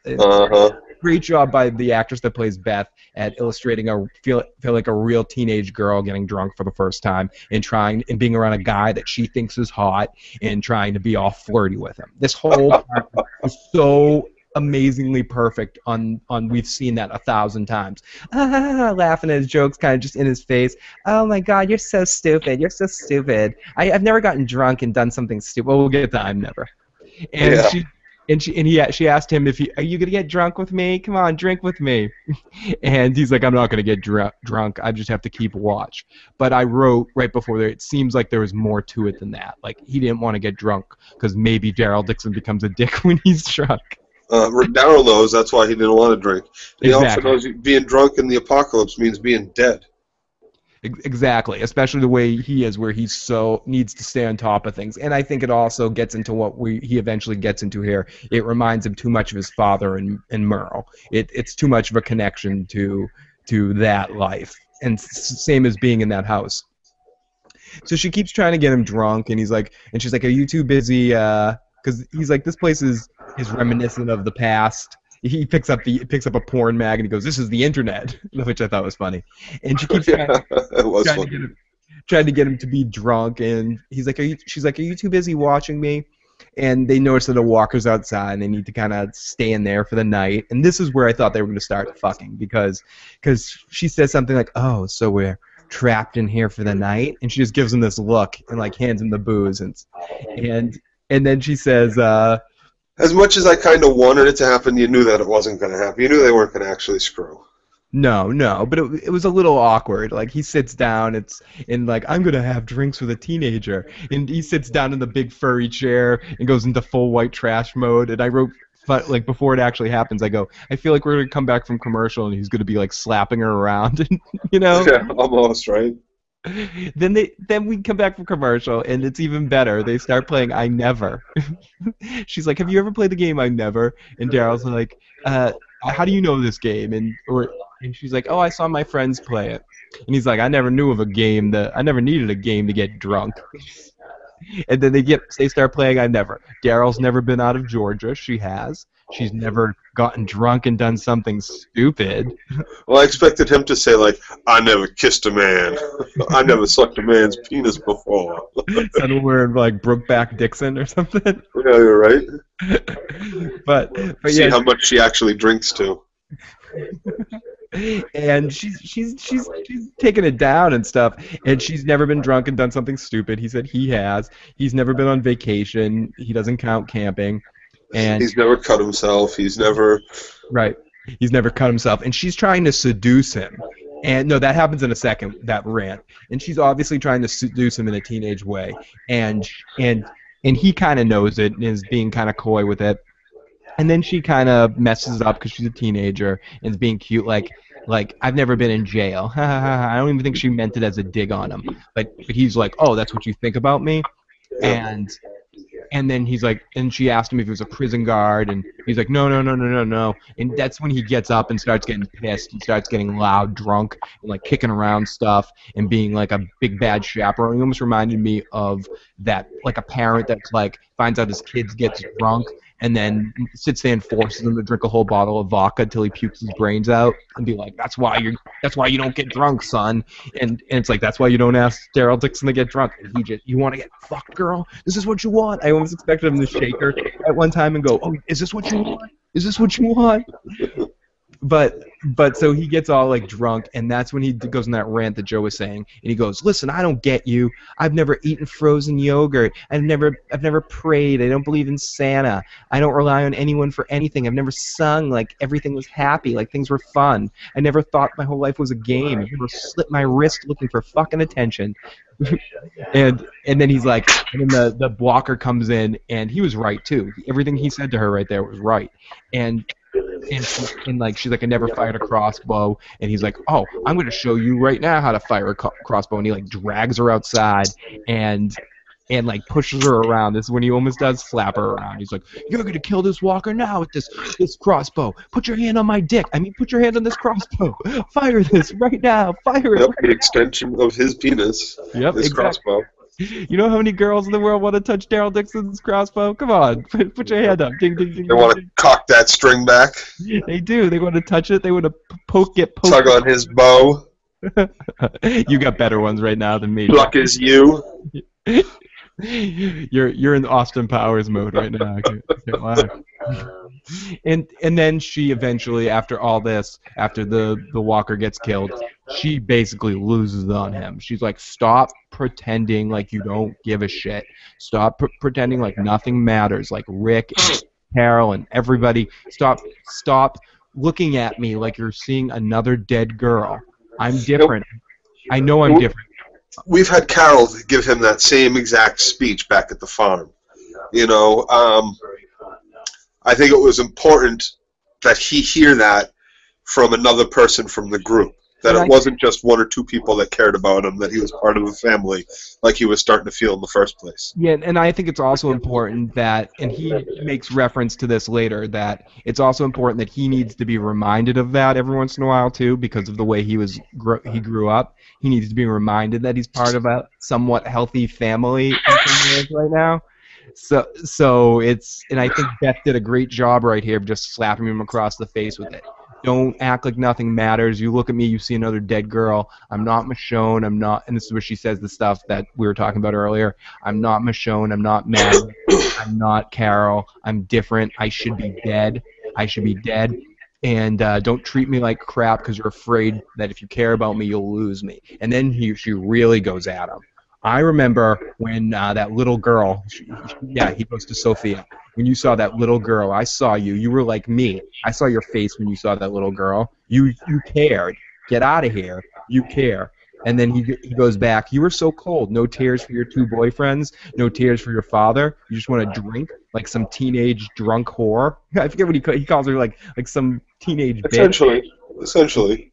Great job by the actress that plays Beth at illustrating feel like a real teenage girl getting drunk for the first time and being around a guy that she thinks is hot and trying to be all flirty with him. This whole part was so amazingly perfect on we've seen that 1,000 times. Laughing at his jokes kind of just in his face. Oh my god, you're so stupid. You're so stupid. I've never gotten drunk and done something stupid. Well, we'll get to I'm never. And she asked him are you gonna get drunk with me? Come on, drink with me. And he's like, I'm not gonna get drunk. I just have to keep watch. But I wrote right before there, it seems like there was more to it than that. Like he didn't want to get drunk because maybe Daryl Dixon becomes a dick when he's drunk. Daryl knows that's why he didn't want to drink. He Exactly. also knows being drunk in the apocalypse means being dead. Exactly, especially the way he is, where he so needs to stay on top of things. And I think it also gets into what he eventually gets into here. It reminds him too much of his father and Merle. It's too much of a connection to that life, and same as being in that house. So she keeps trying to get him drunk, and she's like, "Are you too busy?" Because he's like, "This place is reminiscent of the past." He picks up a porn mag and he goes, "This is the internet," which I thought was funny. And she keeps trying to get him to be drunk, and she's like, "Are you too busy watching me?" And they notice that a walker's outside, and they need to kind of stay in there for the night. And this is where I thought they were going to start fucking, because she says something like, "Oh, so we're trapped in here for the night," and she just gives him this look and like hands him the booze, and then she says, as much as I kind of wanted it to happen, you knew that it wasn't going to happen. You knew they weren't going to actually screw. No, but it was a little awkward. Like, he sits down, I'm going to have drinks with a teenager. And he sits down in the big furry chair and goes into full white trash mode. And I wrote, but like before it actually happens, I go, I feel like we're going to come back from commercial and he's going to be like slapping her around, you know? Yeah, almost, right? Then we come back from commercial, and it's even better. They start playing I Never. She's like, "Have you ever played the game I Never?" And Daryl's like, "How do you know this game?" And she's like, "Oh, I saw my friends play it." And he's like, "I never needed a game to get drunk." And then they start playing I Never. Daryl's never been out of Georgia. She has. She's never gotten drunk and done something stupid. Well, I expected him to say, like, I never kissed a man. I never sucked a man's penis before. Sounded weird, like Brokeback Dixon or something. Yeah, you're right. But See yeah, how much she actually drinks, too. And she's taking it down and stuff, and she's never been drunk and done something stupid. He said he has. He's never been on vacation. He doesn't count camping. And he's never cut himself. He's never cut himself. And she's trying to seduce him. And no, that happens in a second, that rant. And she's obviously trying to seduce him in a teenage way. And he kind of knows it and is being kind of coy with it. And then she kind of messes it up because she's a teenager and is being cute, like I've never been in jail. I don't even think she meant it as a dig on him. But he's like, "Oh, that's what you think about me?" And then he's like, and she asked him if he was a prison guard, and he's like, no. And that's when he gets up and starts getting pissed and starts getting loud, drunk, and like kicking around stuff and being like a big bad chaperone. He almost reminded me of that, like a parent that's like finds out his kids gets drunk and then sits there and forces him to drink a whole bottle of vodka until he pukes his brains out, and be like, that's why you don't get drunk, son. And it's like, that's why you don't ask Daryl Dixon to get drunk. And you want to get fucked, girl? This is what you want. I almost expected him to shake her at one time and go, "Oh, is this what you want? Is this what you want?" But so he gets all like drunk, and that's when he goes on that rant that Joe was saying, and he goes, "Listen, I don't get you. I've never eaten frozen yogurt. I've never prayed. I don't believe in Santa. I don't rely on anyone for anything. I've never sung like everything was happy, like things were fun. I never thought my whole life was a game. I've never slit my wrist looking for fucking attention." and then he's like, and then the blocker comes in, and he was right too. Everything he said to her right there was right. And she's like, "I never fired a crossbow," and he's like, "Oh, I'm going to show you right now how to fire a crossbow," and he like drags her outside, and and like pushes her around. This is when he almost does slap her around. He's like, "You're gonna kill this walker now with this crossbow. Put your hand on my dick. I mean, put your hand on this crossbow. Fire this right now. Fire it." Yep, the extension of his penis. Yep, his exactly. Crossbow. You know how many girls in the world want to touch Daryl Dixon's crossbow? Come on, put your hand up. Ding, ding, ding. They want to cock that string back. They do. They want to touch it. They want to get poked. Tug on his bow. You got better ones right now than me. Pluck his you. You're in Austin Powers mode right now. I can't lie. And then she eventually, after all this, after the walker gets killed, she basically loses on him. She's like, "Stop pretending like you don't give a shit. Stop pretending like nothing matters. Like Rick and Carol and everybody. Stop looking at me like you're seeing another dead girl. I'm different. I know I'm different." We've had Carol give him that same exact speech back at the farm. You know, I think it was important that he hear that from another person from the group. That it wasn't just one or two people that cared about him, that he was part of a family like he was starting to feel in the first place. Yeah, and I think it's also important that, and he makes reference to this later, that it's also important that he needs to be reminded of that every once in a while too, because of the way he grew up. He needs to be reminded that he's part of a somewhat healthy family in some ways right now. So it's, and I think Beth did a great job right here of just slapping him across the face with it. Don't act like nothing matters. You look at me, you see another dead girl. I'm not Michonne. I'm not, and this is where she says the stuff that we were talking about earlier. I'm not Michonne. I'm not Maggie. I'm not Carol. I'm different. I should be dead. I should be dead. And don't treat me like crap because you're afraid that if you care about me, you'll lose me. And then she really goes at him. I remember when that little girl, he goes to Sophia. When you saw that little girl, I saw you. You were like me. I saw your face when you saw that little girl. You cared. Get out of here. You care. And then he goes back. You were so cold. No tears for your two boyfriends. No tears for your father. You just want to drink like some teenage drunk whore. I forget what he calls her, like some teenage bitch. Essentially.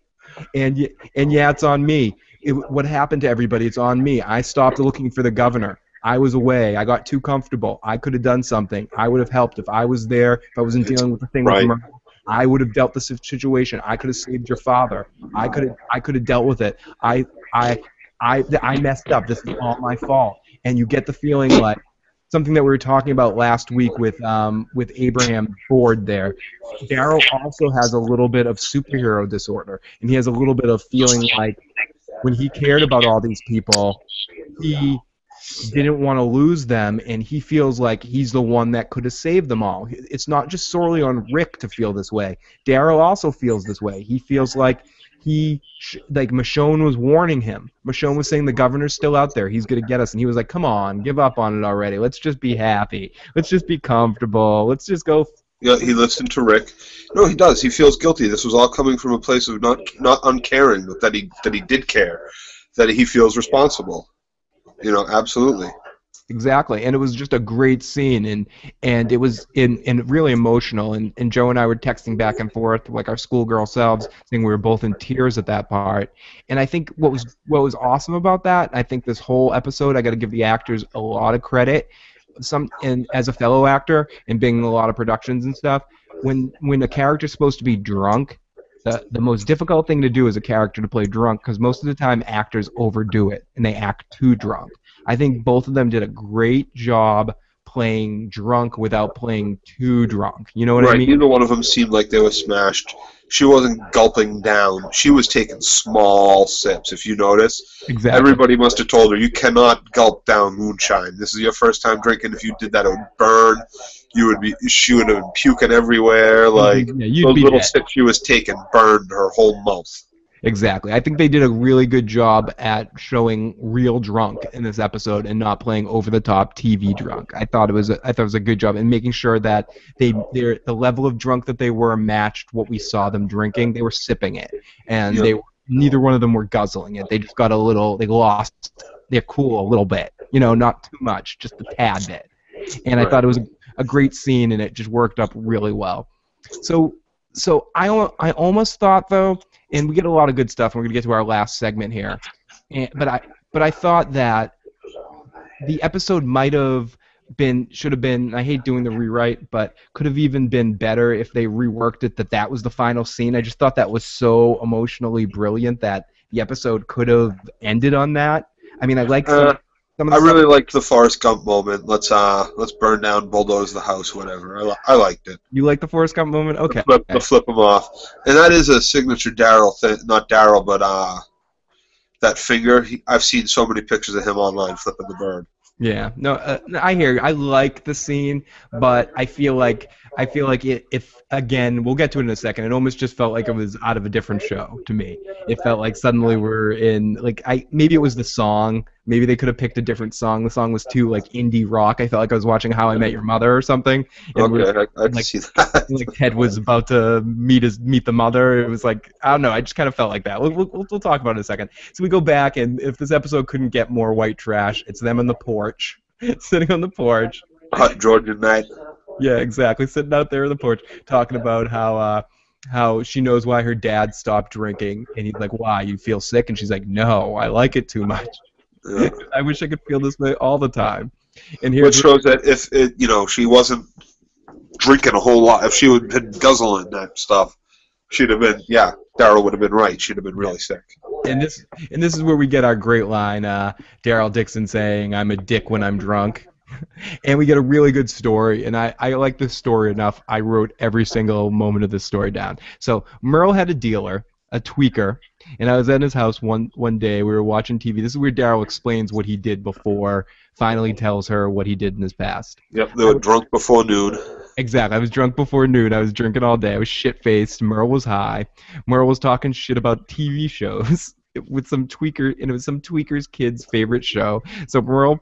And yeah, it's on me. What happened to everybody? It's on me. I stopped looking for the governor. I was away. I got too comfortable. I could have done something. I would have helped if I was there. If I wasn't dealing with the thing with Myrtle, I would have dealt the situation. I could have saved your father. I could have dealt with it. I messed up. This is all my fault. And you get the feeling like something that we were talking about last week with Abraham Ford there. Daryl also has a little bit of superhero disorder, and he has a little bit of feeling like when he cared about all these people, he didn't want to lose them, and he feels like he's the one that could have saved them all. It's not just solely on Rick to feel this way. Daryl also feels this way. He feels like Michonne was warning him. Michonne was saying the governor's still out there. He's going to get us. And he was like, come on, give up on it already. Let's just be happy. Let's just be comfortable. Let's just go. Yeah, he listened to Rick. No, he does. He feels guilty. This was all coming from a place of not uncaring, but that he did care, that he feels responsible. You know, absolutely. Exactly, and it was just a great scene, and it was and really emotional. And Joe and I were texting back and forth like our schoolgirl selves, saying we were both in tears at that part. And I think what was awesome about that, I think this whole episode, I got to give the actors a lot of credit. And as a fellow actor and being in a lot of productions and stuff, when a character's supposed to be drunk, the most difficult thing to do is a character to play drunk, because most of the time actors overdo it and they act too drunk. I think both of them did a great job playing drunk without playing too drunk. You know what I mean? Neither one of them seemed like they were smashed. She wasn't gulping down. She was taking small sips, if you notice. Exactly. Everybody must have told her, you cannot gulp down moonshine. This is your first time drinking. If you did that, it would burn. She would have been puking everywhere. Like, those little sips she was taking burned her whole mouth. Exactly. I think they did a really good job at showing real drunk in this episode and not playing over-the-top TV drunk. I thought it was a good job in making sure that the level of drunk that they were matched what we saw them drinking. They were sipping it, and neither one of them were guzzling it. They just got they lost their cool a little bit. You know, not too much, just a tad bit. And I thought it was a great scene, and it just worked up really well. So I almost thought, though, and we get a lot of good stuff, and we're going to get to our last segment here, but I thought that the episode might have should have been, I hate doing the rewrite, but could have even been better if they reworked it that was the final scene. I just thought that was so emotionally brilliant that the episode could have ended on that. I mean, I like some of the I stuff. really liked the Forrest Gump moment. Let's burn down, bulldoze the house, whatever. I liked it. You like the Forrest Gump moment? Okay. The flip him off, and that is a signature Daryl thing. Not Daryl, but that finger. I've seen so many pictures of him online flipping the bird. Yeah, no, I hear you. I like the scene, but I feel like if again, we'll get to it in a second. It almost just felt like it was out of a different show to me. It felt like suddenly we're in maybe it was the song. Maybe they could have picked a different song. The song was too indie rock. I felt like I was watching How I Met Your Mother or something. And Okay, I can see that. Like Ted was about to meet the mother. It was like, I don't know. I just kind of felt like that. We'll talk about it in a second. So we go back, and if this episode couldn't get more white trash, it's them on the porch, sitting on the porch. Hot Georgian night. Yeah, exactly. Sitting out there on the porch, talking about how she knows why her dad stopped drinking, and he's like, "Why? You feel sick?" And she's like, "No, I like it too much. Yeah. I wish I could feel this way all the time." And Which shows that if she wasn't drinking a whole lot, if she had been guzzling that stuff, she'd have been, Daryl would have been right. She'd have been really sick. And this is where we get our great line, Daryl Dixon saying, "I'm a dick when I'm drunk." And we get a really good story, and I like this story enough. I wrote every single moment of this story down. So Merle had a dealer, a tweaker, and I was at his house one day. We were watching TV. This is where Daryl explains what he did before, finally tells her what he did in his past. Yep, they were drunk before noon. Exactly. I was drunk before noon. I was drinking all day. I was shit-faced. Merle was high. Merle was talking shit about TV shows with some tweaker, and it was some tweaker's kid's favorite show. So Merle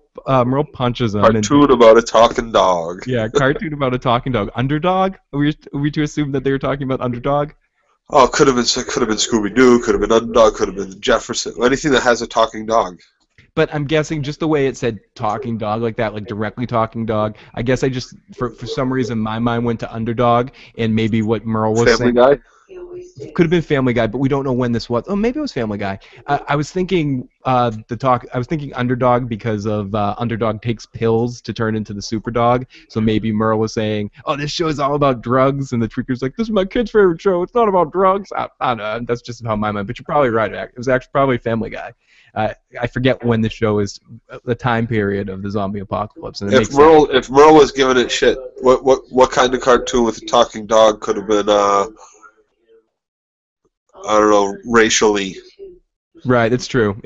punches him. Cartoon about a talking dog. Yeah, cartoon about a talking dog. Underdog? Are we to assume that they were talking about Underdog? Oh, could have been Scooby Doo. Could have been Underdog. Could have been Jefferson. Anything that has a talking dog. But I'm guessing just the way it said talking dog like that, like directly talking dog, I guess I just, for some reason, my mind went to Underdog, and maybe what Merle was saying. Family Guy? Could have been Family Guy, but we don't know when this was. Oh, maybe it was Family Guy. I was thinking I was thinking Underdog because of Underdog takes pills to turn into the super dog. So maybe Merle was saying, "Oh, this show is all about drugs," and the tweaker's like, "This is my kid's favorite show. It's not about drugs." I don't know. That's just how my mind. But you're probably right. It was actually probably Family Guy. I forget when the show is, the time period of the zombie apocalypse. And if Merle was giving it shit, what kind of cartoon with a talking dog could have been? I don't know, racially. Right, it's true.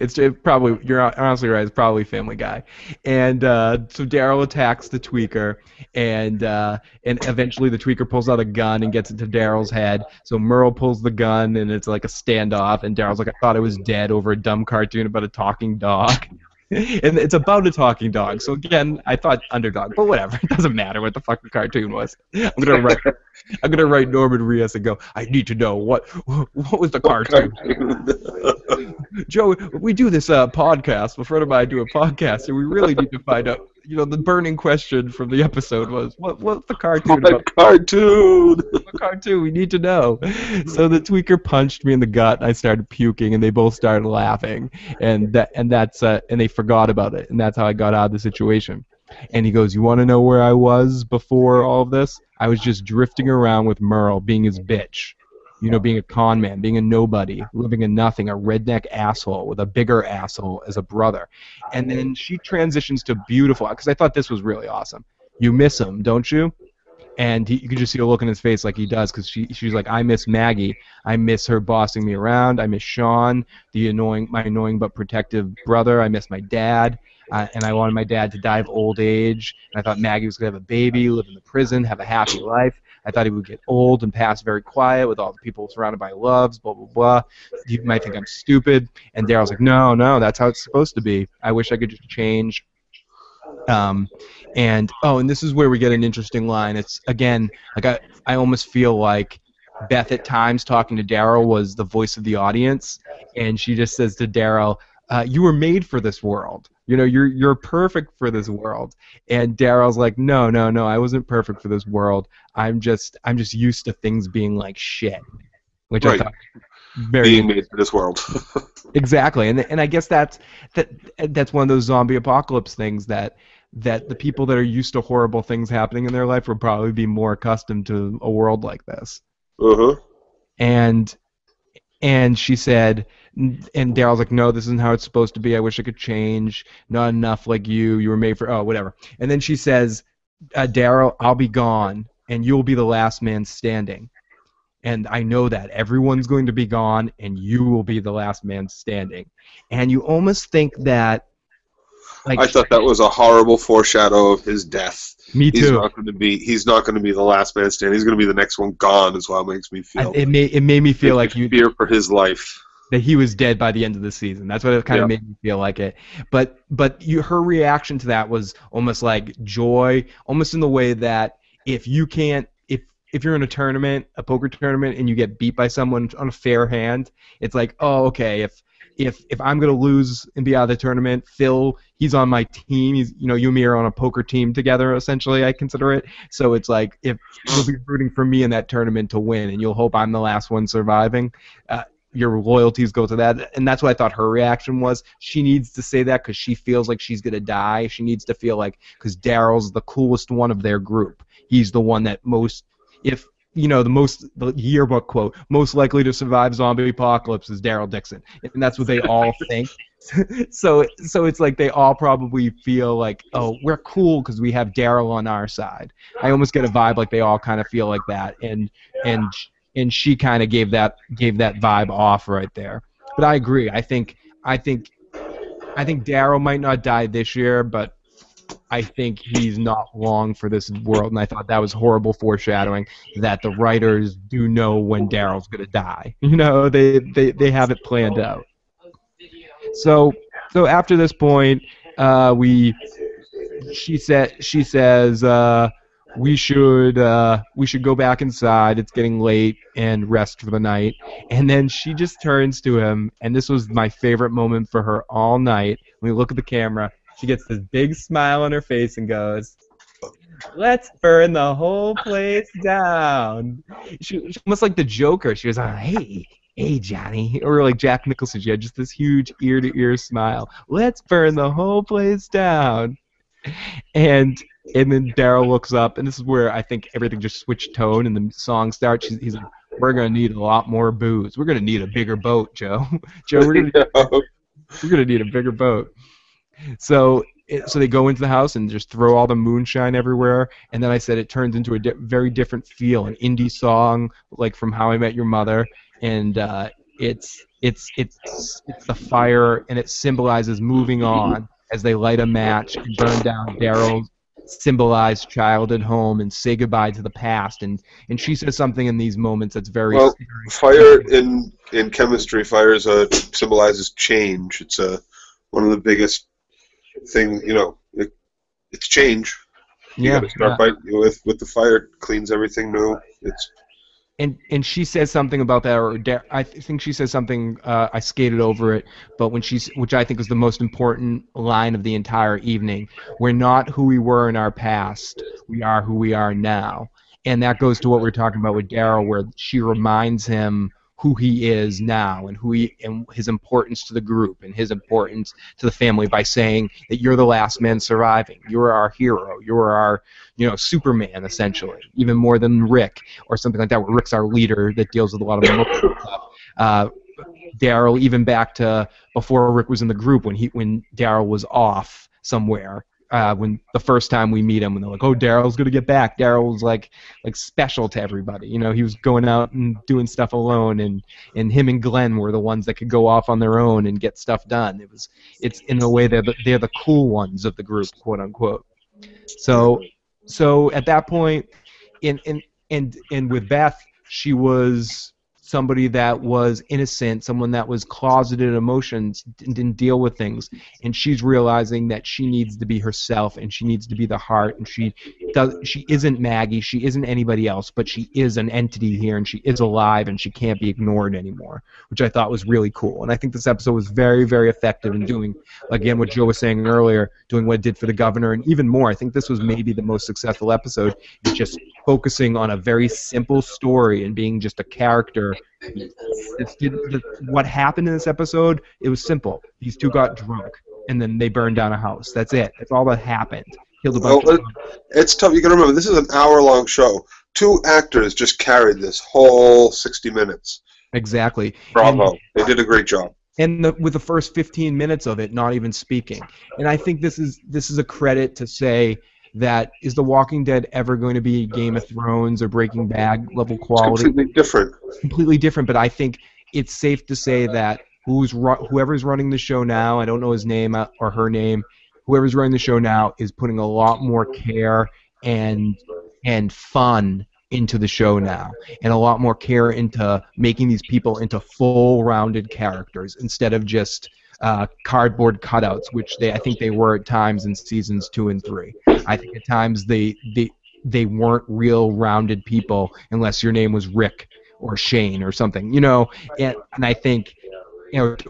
Probably, you're honestly right. It's probably Family Guy, and so Daryl attacks the tweaker, and eventually the tweaker pulls out a gun and gets it to Daryl's head. So Merle pulls the gun, and it's like a standoff. And Daryl's like, "I thought I was dead over a dumb cartoon about a talking dog." And it's about a talking dog. So again, I thought Underdog, but whatever. It doesn't matter what the fuck the cartoon was. I'm gonna write Norman Reedus and go, "I need to know what was the cartoon." Joe, we do this podcast. A friend of mine do a podcast, and we really need to find out. The burning question from the episode was, what's the cartoon about? Cartoon! What cartoon? We need to know. So the tweaker punched me in the gut, and I started puking, and they both started laughing, and they forgot about it, and that's how I got out of the situation. And he goes, "You want to know where I was before all of this? I was just drifting around with Merle, being his bitch. Being a con man, being a nobody, living in nothing, a redneck asshole with a bigger asshole as a brother." And then she transitions to beautiful, because I thought this was really awesome. "You miss him, don't you?" And you could just see a look in his face like he does, because she's like, "I miss Maggie. I miss her bossing me around. I miss Sean, my annoying but protective brother. I miss my dad. And I wanted my dad to die of old age. And I thought Maggie was going to have a baby, live in the prison, have a happy life. I thought he would get old and pass very quiet with all the people surrounded by loves, blah, blah, blah. You might think I'm stupid." And Daryl's like, no, that's how it's supposed to be. I wish I could just change." And this is where we get an interesting line. It's, again, like I almost feel like Beth at times talking to Daryl was the voice of the audience, and she just says to Daryl, "You were made for this world. You're perfect for this world." And Daryl's like, no, I wasn't perfect for this world. I'm just used to things being like shit. Which right. being made for this world. Exactly, and I guess that's one of those zombie apocalypse things that the people that are used to horrible things happening in their life would probably be more accustomed to a world like this. Uh-huh. And she said, and Daryl's like, no, this isn't how it's supposed to be. I wish I could change. Not enough like you. You were made for, whatever. And then she says, Daryl, I'll be gone, and you'll be the last man standing. And I know that. Everyone's going to be gone, and you will be the last man standing. And you almost think that... Like, I thought that was a horrible foreshadow of his death. Me too. He's not going to be the last man standing. He's going to be the next one gone, is how it makes me feel. It made me feel like you... fear for his life. That he was dead by the end of the season. That's what it kind of made me feel like it. But her reaction to that was almost like joy, almost in the way that if you're in a tournament, a poker tournament, and you get beat by someone on a fair hand, it's like, oh, okay, if I'm gonna lose and be out of the tournament, Phil, he's on my team. He's, you and me are on a poker team together. Essentially, I consider it. So it's like if you'll be rooting for me in that tournament to win, and you'll hope I'm the last one surviving. Your loyalties go to that, and that's what I thought her reaction was. She needs to say that because she feels like she's gonna die. She needs to feel like, because Daryl's the coolest one of their group. He's the one that the yearbook quote, most likely to survive zombie apocalypse is Daryl Dixon, and that's what they all think. So it's like they all probably feel like, oh, we're cool because we have Daryl on our side. I almost get a vibe like they all kind of feel like that, and she kind of gave that vibe off right there. But I agree. I think Daryl might not die this year, but I think he's not long for this world, and I thought that was horrible foreshadowing that the writers do know when Daryl's going to die. They have it planned out. So after this point, she says we should go back inside. It's getting late, and rest for the night. And then she just turns to him, and this was my favorite moment for her all night. When we look at the camera, she gets this big smile on her face and goes, "Let's burn the whole place down." She almost like the Joker. She was like, "Hey, Johnny," or like Jack Nicholson. She had just this huge ear-to-ear smile. "Let's burn the whole place down." And then Daryl looks up, and this is where I think everything just switched tone, and the song starts. He's like, "We're gonna need a lot more booze. We're gonna need a bigger boat, Joe. Joe, we're gonna need a bigger boat." So they go into the house and just throw all the moonshine everywhere, and then I said it turns into a very different feel, an indie song like from How I Met Your Mother, and it's the fire, and it symbolizes moving on as they light a match and burn down Daryl's symbolized childhood home and say goodbye to the past, and she says something in these moments that's very well. Fire in chemistry, fire symbolizes change. It's one of the biggest thing, it's change. You gotta start with the fire. It cleans everything new. And she says something about that, or I think she says something. I skated over it, but which I think was the most important line of the entire evening. We're not who we were in our past. We are who we are now, and that goes to what we're talking about with Daryl, where she reminds him who he is now and and his importance to the group and his importance to the family by saying that you're the last man surviving. You're our hero. You're our, Superman, essentially, even more than Rick or something like that, where Rick's our leader that deals with a lot of emotional stuff. Daryl, even back to before Rick was in the group, when Daryl was off somewhere, when the first time we meet him, when they're like, "Oh, Daryl's gonna get back." Daryl was like special to everybody. He was going out and doing stuff alone, and him and Glenn were the ones that could go off on their own and get stuff done. It's in a way they're the cool ones of the group, quote unquote. So at that point, and with Beth, she was somebody that was innocent, someone that was closeted emotions, didn't deal with things, and she's realizing that she needs to be herself, and she needs to be the heart, and she she isn't Maggie, she isn't anybody else, but she is an entity here, and she is alive, and she can't be ignored anymore, which I thought was really cool. And I think this episode was very, very effective in doing, again, what Joe was saying earlier, doing what it did for the governor, and even more. I think this was maybe the most successful episode, is just focusing on a very simple story and being just a character. What happened in this episode, it was simple. These two got drunk, and then they burned down a house. That's it. That's all that happened. Killed a bunch of them. It's tough. You got to remember, this is an hour-long show. 2 actors just carried this whole 60 minutes. Exactly. Bravo. They did a great job. And with the first 15 minutes of it, not even speaking. And I think this is a credit to say that, is The Walking Dead ever going to be Game of Thrones or Breaking Bad level quality? It's completely different. Completely different, but I think it's safe to say that whoever's running the show now, I don't know his name or her name, whoever's running the show now is putting a lot more care and fun into the show now, and a lot more care into making these people into full rounded characters instead of just cardboard cutouts, which I think they were at times in seasons 2 and 3. I think at times they weren't real rounded people unless your name was Rick or Shane or something, and I think,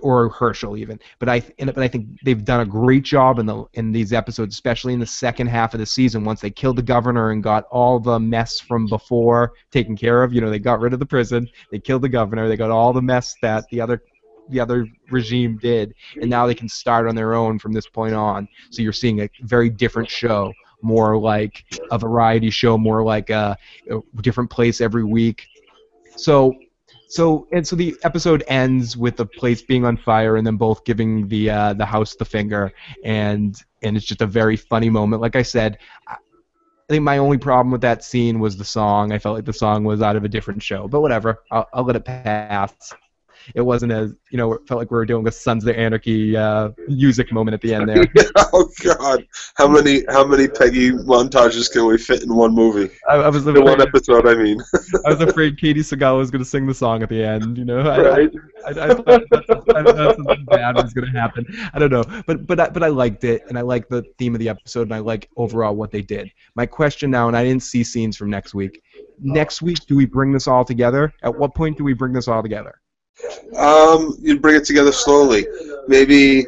or Herschel even. But I think they've done a great job in these episodes, especially in the second half of the season. Once they killed the governor and got all the mess from before taken care of, they got rid of the prison, they killed the governor, they got all the mess that the other regime did, and now they can start on their own from this point on. So you're seeing a very different show, more like a variety show, more like a different place every week. So the episode ends with the place being on fire and then both giving the house the finger, and it's just a very funny moment. Like I said, I think my only problem with that scene was the song. I felt like the song was out of a different show, but whatever. I'll let it pass. It wasn't as, it felt like we were doing the Sons of Anarchy music moment at the end there. Oh God, how many Peggy montages can we fit in one movie? I was afraid, in one episode, I mean. I was afraid Katie Sagal was going to sing the song at the end. Right. I thought something bad was going to happen. I don't know, but I liked it, and I like the theme of the episode, and I like overall what they did. My question now, and I didn't see scenes from next week. Next week, do we bring this all together? At what point do we bring this all together? You'd bring it together slowly. Maybe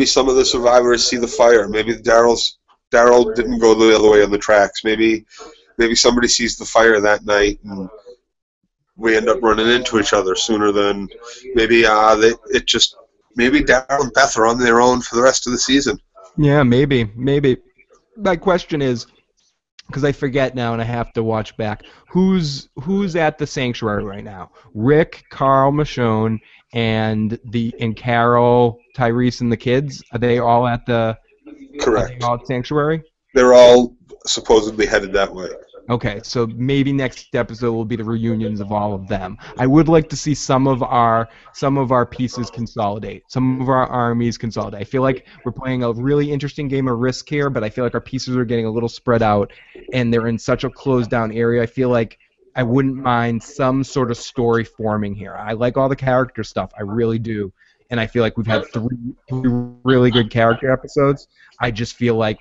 some of the survivors see the fire. Maybe Daryl didn't go the other way on the tracks. Maybe somebody sees the fire that night, and we end up running into each other sooner than maybe Daryl and Beth are on their own for the rest of the season. Yeah, maybe. My question is, because I forget now and I have to watch back, who's at the sanctuary right now? Rick, Carl Michonne, and Carol, Tyrese, and the kids? Are they all at the Correct. Are they all at sanctuary? They're all supposedly headed that way. Okay, so maybe next episode will be the reunions of all of them. I would like to see some of our pieces consolidate, some of our armies consolidate. I feel like we're playing a really interesting game of Risk here, but I feel like our pieces are getting a little spread out, and they're in such a closed-down area. I feel like I wouldn't mind some sort of story forming here. I like all the character stuff, I really do, and I feel like we've had three really good character episodes. I just feel like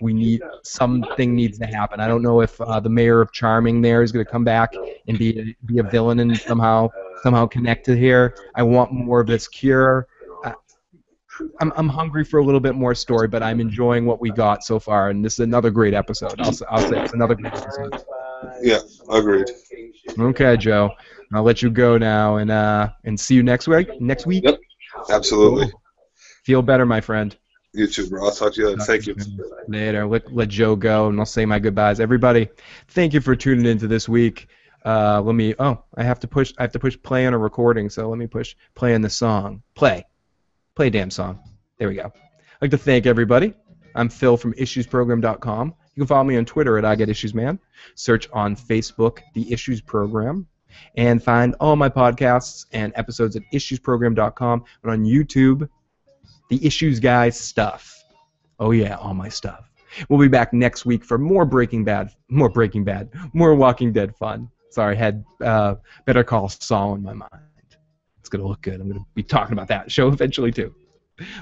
something needs to happen. I don't know if the mayor of Charming there is going to come back and be a villain and somehow connect to here. I want more of this cure. I'm hungry for a little bit more story, but I'm enjoying what we got so far, and this is another great episode. I'll say it's another great episode. Yeah, agreed. Okay, Joe. I'll let you go now, and see you next week. Yep, absolutely. Cool. Feel better, my friend. You too, bro. I'll talk to you later. Thank you. Later. Let Joe go, and I'll say my goodbyes. Everybody, thank you for tuning into this week. I have to push play on a recording, so let me push play on the song. Play damn song. There we go. I'd like to thank everybody. I'm Phil from issuesprogram.com. You can follow me on Twitter at IGetIssuesMan. Search on Facebook, The Issues Program, and find all my podcasts and episodes at issuesprogram.com, and on YouTube, The Issues Guys stuff. Oh yeah, all my stuff. We'll be back next week for more Walking Dead fun. Sorry, I had Better Call Saul in my mind. It's going to look good. I'm going to be talking about that show eventually too.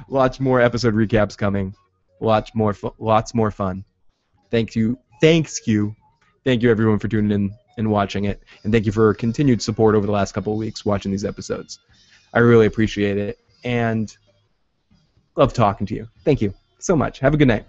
Lots more episode recaps coming. Lots more fun. Thanks you. thank you everyone for tuning in and watching it, and thank you for continued support over the last couple of weeks watching these episodes. I really appreciate it, and love talking to you. Thank you so much. Have a good night.